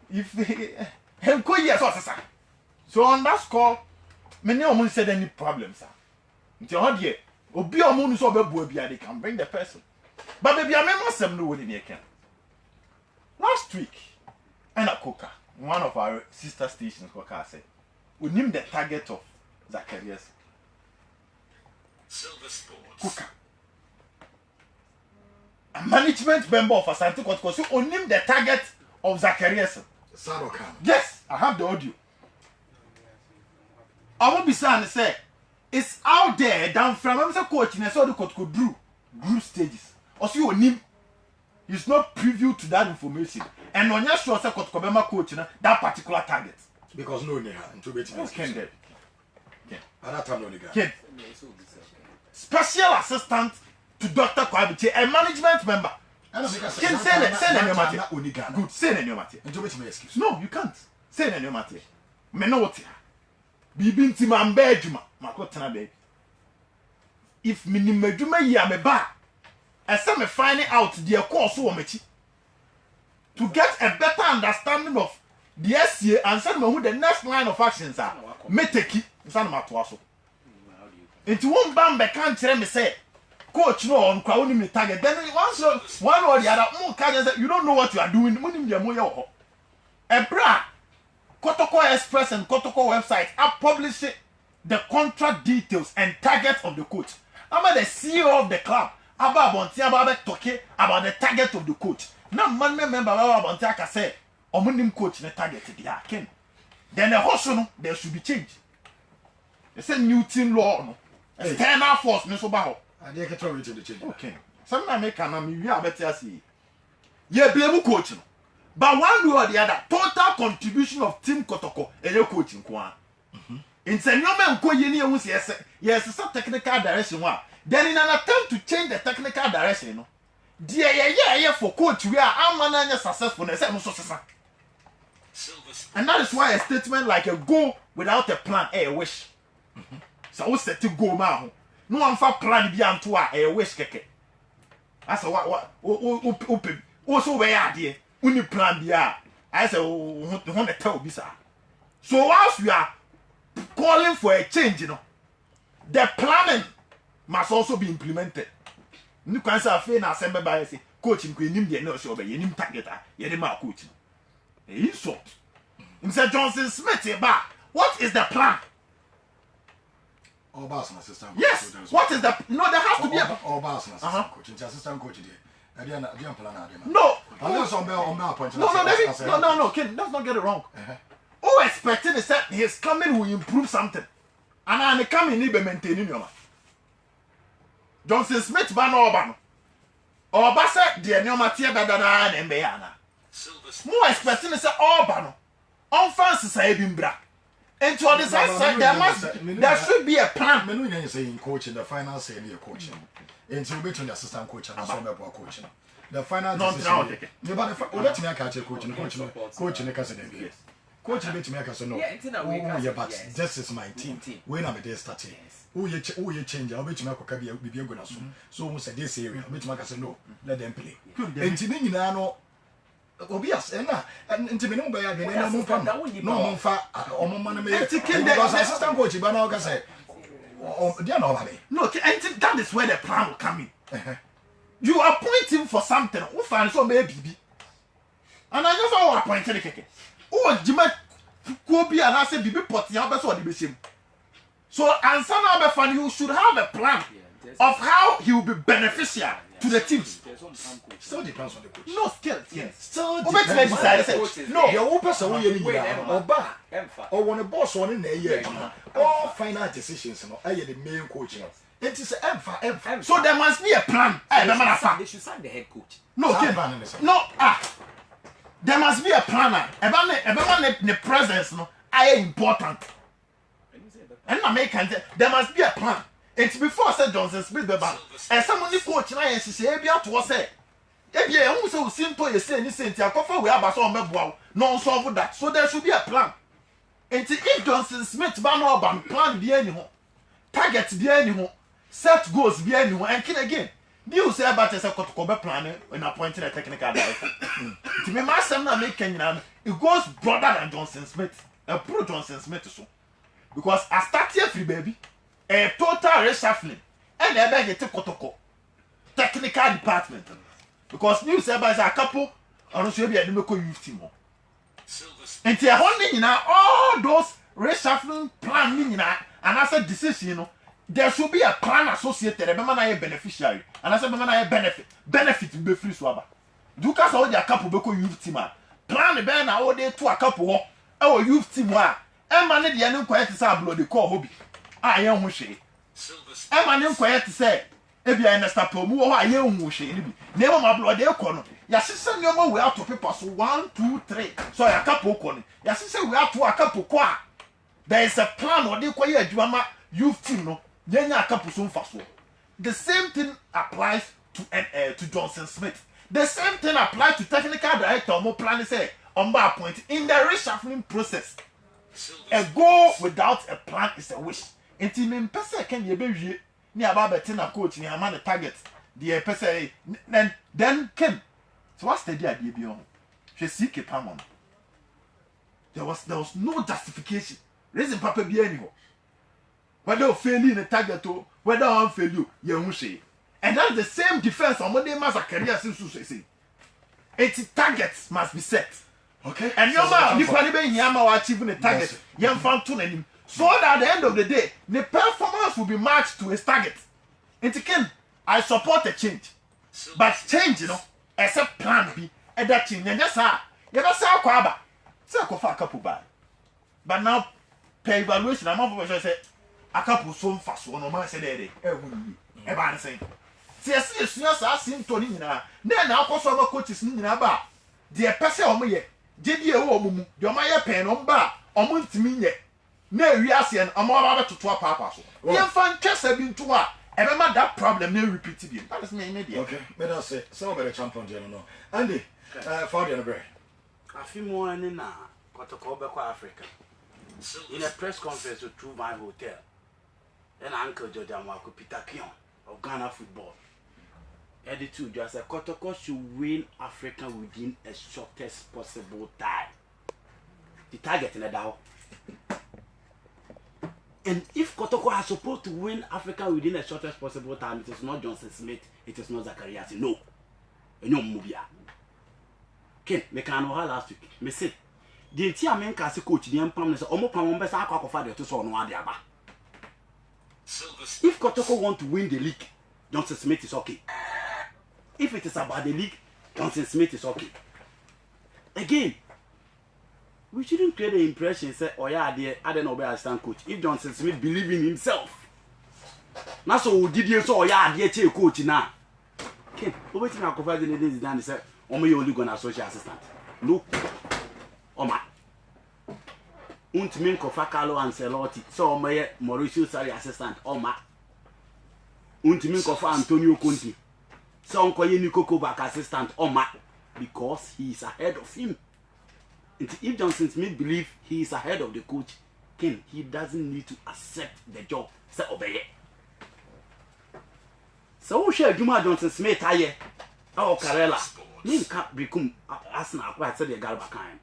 If he go yes, so on that score, many of them said any problems. Until how dear, obi omun so be bua they can bring the person. But baby, I remember some no one can. Last week, and a Coca, one of our sister stations, Coca said, we named the target of Zacharias. Silver Sports. Coca. A management member of Asante Kotoko, so we named the target of Zacharias. Sadokan. Yes, I have the audio. I won't be saying say it's out there down from I'm say coach and so the coach could do group stages. Also you name is not preview to that information. And when you sure say coach coach that particular target. Because no neha into beting. Ken dead. At that time no nigga. Ken. Special assistant to Dr. Kwabiche, a management member. Ken say your matter. Good, say your matter. Into beting excuse. No, you can't. Say your matter. Me know what Bibi nti man ba adwuma makotena be if minim adwuma yi a me ba ese me finding out the course wo mechi to get a better understanding of the SCA and send me who the next line of actions are me take nsa na mato aso nti won ba mbe kan kire me say coach no on kwa woni me target then one or the other mo ka say you don't know what you are doing mo nim dia mo ye ho ebra Kotoko Express and Kotoko website are publishing the contract details and targets of the coach. I'm the CEO of the club. About talking about the target of the coach. Now, man member about Bontiaka say, Omunim coach the target the Aken. Then the hospital there should be changed. It's a new team law. No, external force, Mr. Bao. I dare control it to the change. Okay. Some make an we are better see. ye blame coach no but one way or the other total contribution of team Kotoko and your coaching kwa in senyoma nko ye ne ehun se yes some technical direction wa then in an attempt to change the technical direction no dear yeah for coach we are amana successful na say no so sesa and that is why a statement like a go without a plan a wish so we set to go ma ho no one for plan bi anto a wish keke asa what so we are there uni plan bi I say who the tell bi sa so whilst we are calling for a change, you know, the planning must also be implemented. You can say, "I say, by say, coaching, we need the no show, but you need target, you need my coaching." Insult. Mr. Johnson Smith, what is the plan? All boss and assistant. Yes. What is the no? There has to be a all boss and assistant coach. Assistant coach there. I didn't plan. No. Unless on my point. No, Ken, let's not get it wrong. Who expecting is that his coming will improve something, and I'm coming need be maintaining your man. Johnson Smith ban Oban. Oba said the new material better than Mbeana. More expecting is Oban. On Francis Ibimbra. And to understand there should be a plan. When you say coaching, the final say be a coaching. And so between the assistant coach and the coaching. The final decision. Let me catch a coaching, coaching, coach bet me aka so no. Yeah, but this is my team. When I'm there starting. Who you change, I'll bet you make a be a good as so who said this area, bet me aka so no. Let them play. And to me no obvious and to me no by again no more far or man me because assistant coach but now say they know about me. No, I think that is where the plan will come in. You appoint him for something. Who find so maybe and I just want to appoint the oh, Jimmy, go be and I say, be pot, you have the same. So, and some other fan, you should have a plan of how he will be beneficial to the team. Still depends on the coach. No skill, yes. Still depends. No, your own person, or when a boss on in a year, all final decisions, I the main coach. It is M. So, there must be a plan. They should sign the head coach. No, there must be a planner. About the presence, no, I important. And American, there must be a plan. It's before Sir Johnson Smith, and someone coach, and I say, to say, if you also seem to say, anything, we have a no solve that. So there should be a plan. And if Johnson Smith ban plan the anyhow, target the anyhow, set goals the anyhow, and kill again. You say about a Kotokobe plan when appointing a technical director. To me, my son, it goes broader than Johnson Smith, a pro Johnson Smith. So, because I start here free baby, a total reshuffling, and I beg to Kotoko technical department. Because you say by a couple, I don't see a youth team. And they are holding all those reshuffling planning, and I said decision, you know. There should be a plan associated. Remember, I beneficiary, and I said, "Remember, I benefit be free swabber." Do cast all their couple beko youth team. Plan the band all day to a couple. Our youth team wa. Emma the anu quiet to say blow the call hobby. I am who Emma no quiet to say. Ebi I understand promo. I am who she. Never my blood they corner. Yes, sister, no more we have to paper. So 1, 2, 3. So a couple corner. Yes, sister, we have to a couple qua. There is a plan or they quiet drama youth team no. The same thing applies to Johnson Smith. The same thing applies to technical director. More planning say on my point in the reshuffling process. A goal without a plan is a wish. Until me person can you be near Babatina coach near man the target. The person then came. So what's the idea beyond? She seek a palm. There was no justification. Reason Papa be anyhow. Whether you fail in a target or whether I fail you, you say. And that's the same defense on what they must career since you say. 80 targets must be set. Okay. And your man, you can even yama achieving a target. Young fan tuning. So that at the end of the day, the performance will be matched to his target. And again, I support the change. But change, you know, except plan B, and that change. And that's how you never saw Kwaba. Say a couple by. But now, pay evaluation, I'm over say a couple so fast one of my said, saying. se yɛsɛ yɛsua saa sinto no nyinaa na akɔ so ama coaches no nyinaa ba deɛ pɛ sɛ ɔmo yɛ gyedie wɔ ɔmo mu deɛ ɔmo ayɛ pɛn no ɔmo ba ɔmo ntumi nyɛ na ewi aseɛ no ɔmo aba bɛtoto apaapa so yɛmfa nkyɛsɛ bi nto a ɛbɛma that problem na repeat bi that is me deɛ. Okay, me da say some better champion deɛ no Andy for the break afi mo ani na kotoko be kwa Africa in a press conference with True Vine Hotel and Uncle Jordan Marco Peter Kion of Ghana football. Attitude just a Kotoko should win Africa within a shortest possible time. The target in the Dow. And if Kotoko are supposed to win Africa within the shortest possible time, it is not Johnson Smith, it is not Zacharias. No. No Mubia. Ken, me can know last week. Me say, the entire men can see coach the empam say omo pam be sa akwa de to so no ade aba. If Kotoko want to win the league, Johnson Smith is okay. If it is about the league, Johnson Smith is okay. Again, we shouldn't create the impression say oh yeah I don't know where I stand coach. If Johnson Smith believe in himself, na so did you so oh yeah che coach na. Okay, over to akwa de days dan say omo ye only gonna associate assistant. Look, Oma. Untimi nkofa Carlo Ancelotti. So omo ye Mauricio Sarri assistant. Oma. Untimi nkofa Antonio Conte. So onko ye Nico Kovac assistant. Oma. Because he is ahead of him. And if Johnson Smith believe he is ahead of the coach, Ken, he doesn't need to accept the job. Say obey. So who share Juma Johnson Smith aye? Oh Karela. Me can't become Arsenal quite said the Galba kind.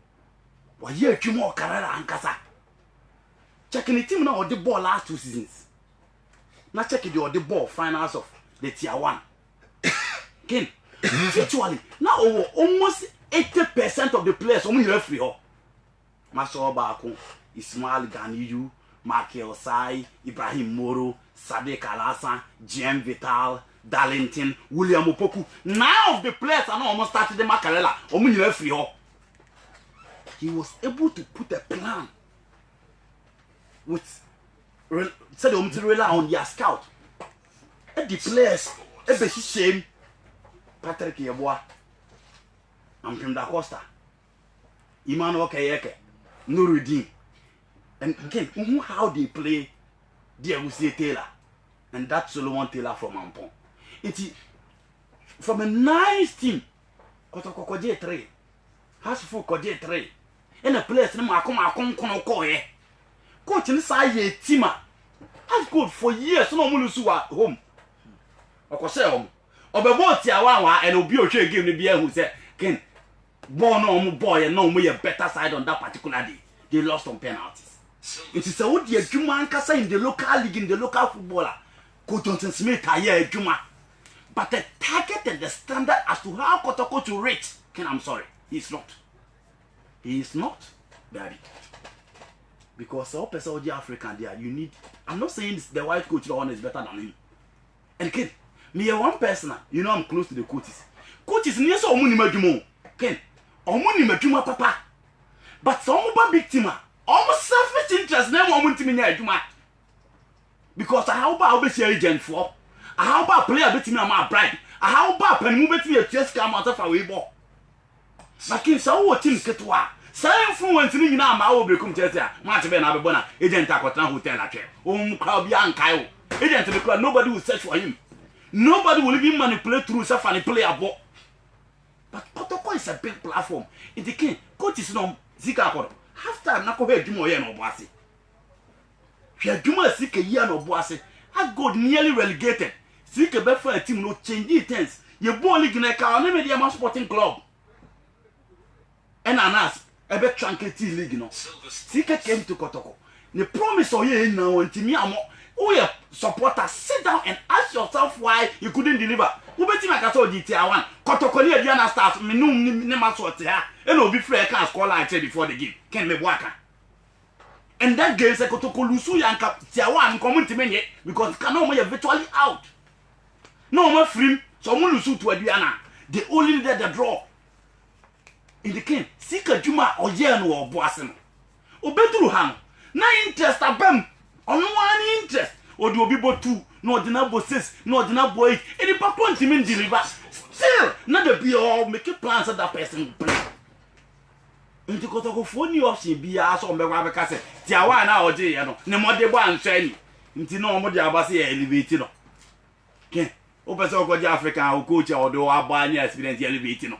Why ye Juma Karela and Kasa? Checking the team now the ball last 2 seasons. Not checking the ball finals of the tier 1. Ken, virtually now almost 80% of the players only referee. Maso Baku, Ismail Ganiyu, Michael Sai, Ibrahim Moro, Sadiq Alasan, GM Vital, Darlington, William Opoku. 9 of the players are now almost started the Macarella. Only referee. He was able to put a plan with said to rely on your scout. And the players, a bit shame. Patrick Yeboah, Ampim da Costa, Emmanuel Kayeke, Nuruddin, and again, how they play Diagusi Taylor and that Solomon Taylor from Ampon. It's from a nice team, Kotoko Koje 3, Hasfu Koje 3, and a place in Makoma Kono coach inside a teamer has good for years, no Mulusu at home. Okose home. Obebo tia wa and obi o hwe game ni bia hu say Ken born no boy and no me a better side on that particular day. They lost on penalties. It is a would the Juma Ankasa in the local league, in the local footballer. Coach Johnson Smith a Juma. But the target and the standard as to how Kotoko to rate, Ken, I'm sorry, he's not. He is not, Daddy. Because all Saudi African there, you need. I'm not saying the white coach one is better than him. And Ken, me one person, you know I'm close to the coaches. Coaches near so many majumo. Ken, omuni majuma papa. But some big team, almost selfish interest na mo ntimi nya adwuma. Because how about be agent for? How about player betimi na ma bribe? How about panimu betimi a chess cam out of a way ball? Na kin sa wo team ketwa. Sa influence ni nyina ma wo brekum chess a match be na be bona agent akotana hotel atwe. Crowd bi ankai o. Agent be crowd nobody will search for him. Nobody will even manipulate through so funny player ball. But Kotoko is a big platform. In the king, coach is no Zika Kodo. Half time, na kohe Juma ye no boase. Hwe Juma Zika ye no boase. Has got nearly relegated. Zika be for a team no change things. Ye ball league na ka on media man sporting club. And anas e be Tranketi league no. Zika came to Kotoko. The promise o ye na wantimi amo. Who your supporter sit down and ask yourself why you couldn't deliver. Who bet him like GTA 1? Kotoko ni Diana start me no nema sort ha. And obi free can score like before the game. Ken me waka. And that game say Kotoko lusu yanka tia 1 community menye because cannot mo virtually out. No more free so mo lusu to Diana. They only needed the draw. In the game, Sika Juma or Yen or Boasen. Obedru han. Na interest abem. On one interest. or the obibo 2 no the number 6 no the number 8 and the papa ntimi deliver still not the be all make plans that that person play nti kotoko phone option bia so mbekwa beka se ti awa na oje ye no ne mode bo anso ani nti no mo de abase ye elevate no ke o pese ogoje Africa o coach o do abanya experience elevate no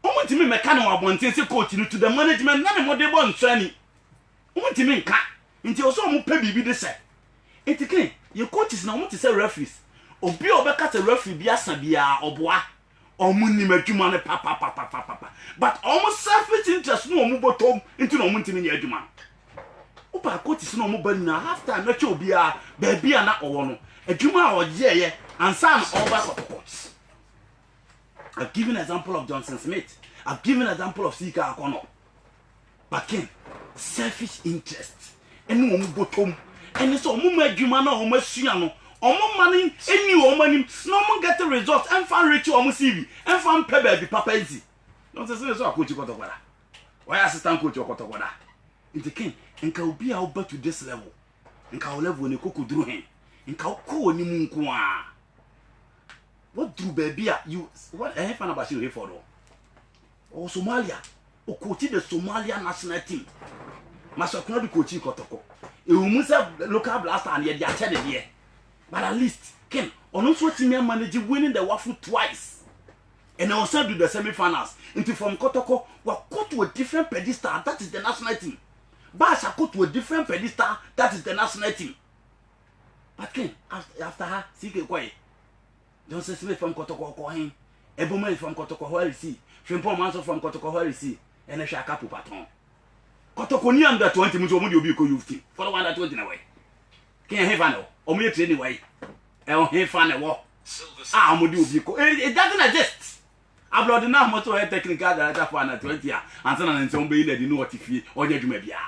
o mo ntimi meka no abonten se coach no to the management na ne mode bo anso ani o mo ntimi nka nti o so mo pa bibi de se nti ke ye coaches na mo ti se referees obi obeka se referee bia sa bia oboa omunni madwuma ne papa but almost selfish interest no omu bottom into no muntimi nya adwuma opa coaches no omu ba na half time na che obi a ba bia na owo no adwuma a oyeye ansa na oba kotoko. I've given an example of Johnson Smith. I've given an example of Sika Akono. But Ken, selfish interest and no omu bottom and so omu madwuma na omu asua no omo money any woman no mo get the results and fan reach omo CV and fan pay baby papa easy don't say so coach kotokwara why assistant coach kotokwara in the king nka obi a oba to this level nka o level ne kokuduru hen nka ko ni mu nko a what do baby you what fan about you here for do o Somalia o coach the Somalia national team masakuna du coach kotoko e o musa local blaster and ye dia chede de. But at least, Ken, on also team manage winning the waffle twice. And I also do the semi-finals. Into from Kotoko, we go to a different pedestal, that is the national team. Basha go to a different pedestal, that is the national team. But Ken, after her, see quiet. Johnson Smith from Kotoko Cohen, Eboma from Kotoko, where is he? Frimpon Manso from Kotoko, where is he? And a Shakapu patron. Kotoko ni under 20 minutes, you'll be youth team. For the one that 20 away. Can't have no. Omo yet anyway. El he fan a walk. Ah, mo di obi ko. It doesn't exist. Abroad na mo to technical director for na 20 year. Ansa na nse ombe ile di no otifie. Onya dwuma bia.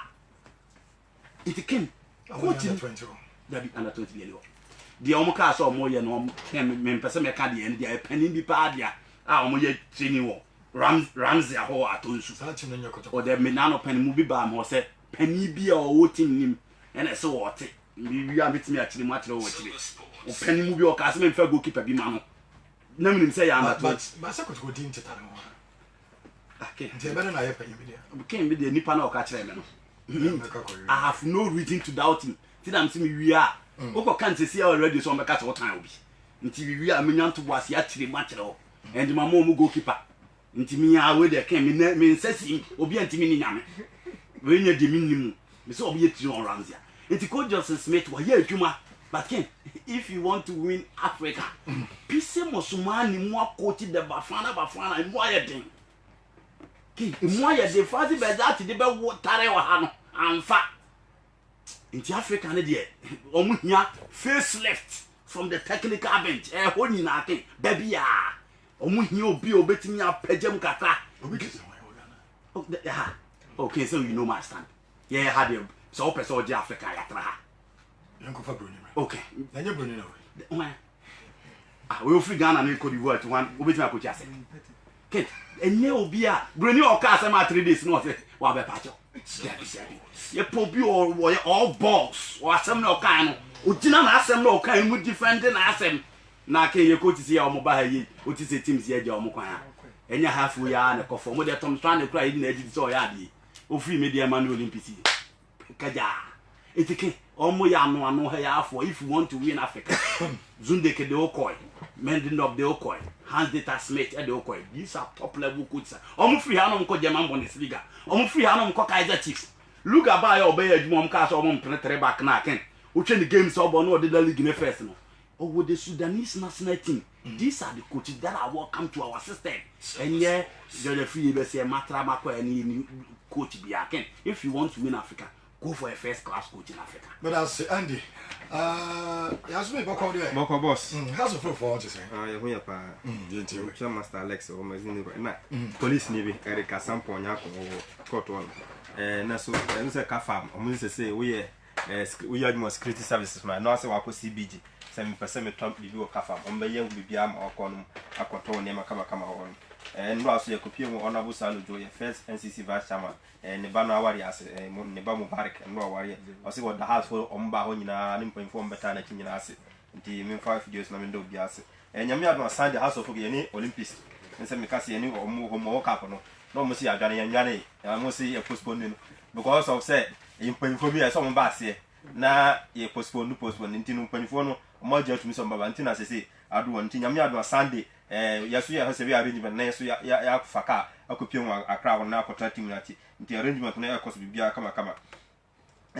It came. Coach under 20. That be under 20 year. The omo ka so omo ye no me pese me ka de en dia panin bi pa dia. Ah omo ye training wo. Ramsey aho atonsu. Sa team no nyokoto. O de me na no panin mu bi ba mo se panin bi a o team nim. Ena se wo te. We are meeting me actually much lower. O penny movie or Casman for goalkeeper be man. Never say I'm not. But Masako go into Tano. Okay, better than I ever became with the Nippon or catch them. I have no reason to doubt him. Till I'm seeing we are. Oko can't see already so my cat what time will be. Until we are minion to was actually much low. And my mom goalkeeper. Until me, I will there came in says him, Obi and Timmy Yam. When you're the minimum, Miss Obi on Ramsey. It's called Johnson Smith. Well, yeah, Juma. But Ken, if you want to win Africa, Pisse Mosumani more coated the Bafana, and wire thing. Ken, wire the father by that, the bell water or Hano, and fat. Into Africa, Omunya, face left from the technical bench, a honey nothing, baby. Omunyo be obeying your Pejem Kata. Okay, so you know my stand. Yeah, I had him. So open so Africa yatra. Yanko fa Bruni. Okay. Na nya Bruni na we. Ah, we free Ghana na Cote d'Ivoire to one. Obeti ma ko chiase. Kid, enye obi a Bruni o ka asema 3 days no say wa be pacho. Ye pobi or all balls. O asem na o kan no. Ogina na asem na o kan mu defend na asem. Na ke ye coach see ya o mo ba ha yi. O ti say teams ye ja o mo kwan a. Enye half we ya na kofo mo de Tom Swan na kura yi na agi so ya de. O free media man Olympics. Kaja etike omo ya no ha for if you want to win Africa Zundeke de Okoy Mending of the Okoy Hans Data Smith de Okoy these are top level coaches omo free hanom ko German Bundesliga omo free hanom ko Kaizer Chiefs look about your obey adwuma ka so omo penetrate back na ken uche the games obo no the league in first no or with the Sudanese national team these are the coaches that are welcome to our system and yeah the free be say matra mako any coach be ken if you want to win Africa go for a first class coach in Africa. But that's Andy. Yes, me Boko there. Boko boss. How's the proof for just saying? You hear pa. Gentle. Master Alex o mazini na police ni bi Erika Sampo nya ko court one. Na so nse ka farm. Omo say we are security services man. No say wa ko CBG. Say me person me top bibi o ka farm. Omo be ye bibi am o ko no akoto ne makama kama on. no aso ye kopie mu honorable Salo Jo ye first NCC vice chairman ne ba no aware ase ne ba Mubarak no aware o se what the house for omba ho nyina ne mpanyfo mbeta na kinyina ase nti me 5 videos na me ndo bi ase nyame adno Sunday house of ye ni Olympics nse me kase ye ni omo cup no mo si adwane yanwane mo si e postpone no because of say mpanyfo bi so mo ba ase na ye postpone nti no mpanyfo no mo agya tumi so mbaba nti na sese ado nti nyame adno Sunday yaso ya hase bi arrangement na yaso ya faka akopie mu akra won na akota team na ti nti arrangement na yakos bibia kama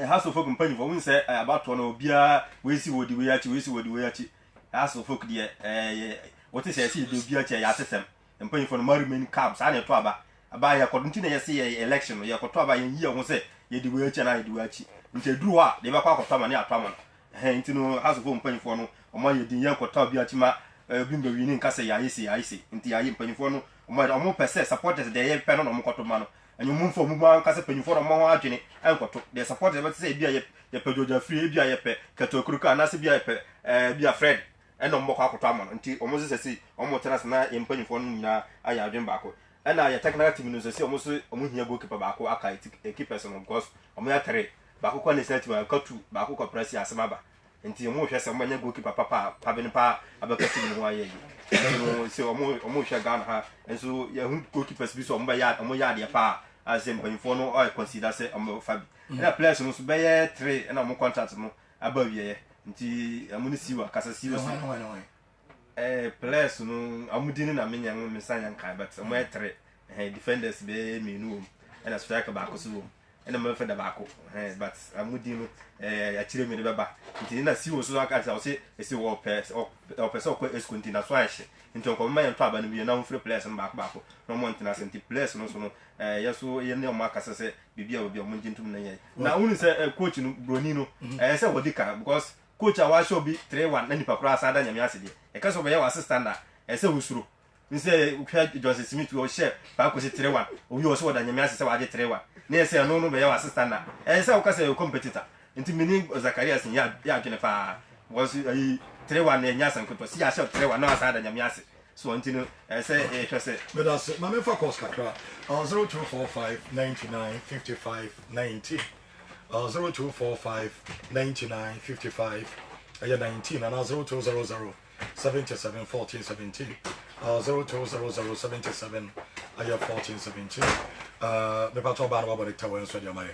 house of folk company for won say about one obia we si wodi we achi house of folk de what is say de obia achi ya system company for no mari main camp sa na to aba ya kodunti na yesi election ya koto aba yen yi ho say ye de we achi na ye de we achi nti duru ha de ba kwa koto ma ne atama nti no house of folk company for no omo ye din ya koto obia achi ma bimbe wi ni nkase ya yesi nti ya mpanyfo no omo pese supporters de ye pe no mo koto ma no anyo mumfo mu ba nkase panyfo no mo ho adwene enkoto de supporters be say bia ye pejoja free bia ye pe katokruka na se bia ye pe bia Fred eno mo kwa koto ama no nti omo se sesi omo tenas na ye mpanyfo no nyina aya adwen ba ko ena ye technical team no sesi omo hia goalkeeper ba ko aka keepers no because omo ya 3 ba ko kwa national team ka 2 ba ko press asema ba nti omo hwese omo nya goalkeeper papa bene pa abaka team no aye yi no se omo hwe Ghana ha enso ya hu goalkeepers bi so omo ya de pa azem panfo no o consider say omo fabi na players no so be ye 3 na omo contract no abawie nti amuni siwa kasa siwa players no amudi ni na menya me sanya nkai but omo ye 3 defenders be menu na striker ba ko so ena me fe da ba ko but amudi no achire me de baba nti na siwo so aka say o se esi wo pese o ko eskunti na so ahye nti o ko me yan to aba no bi na free players no ba ko no mo ntina senti players no so no yeso ye ne o maka se bibia obi o mo ntintum na ye na unu se coach no broni no se wodika because coach a wa show bi 3-1 na nipa kura asada nyame asede e ka so be ye wa assistant na se wusuro nse ukwa Joseph Smith wo share ba ko se 3-1 obi wo so da nyame asese wa je 3-1 na se no be ye wa assistant na se o ka se competitor nti mini Zacharias ya adwene fa was 3-1 na nya san ko si ya share 3-1 na asada nyame ase so nti no say hwese but as my for cost kakra 0245 99 55 90 0245 99 55 19 and 0200 77 14 17 0200 77 14 17 me pato ba no ba de tawen so de mai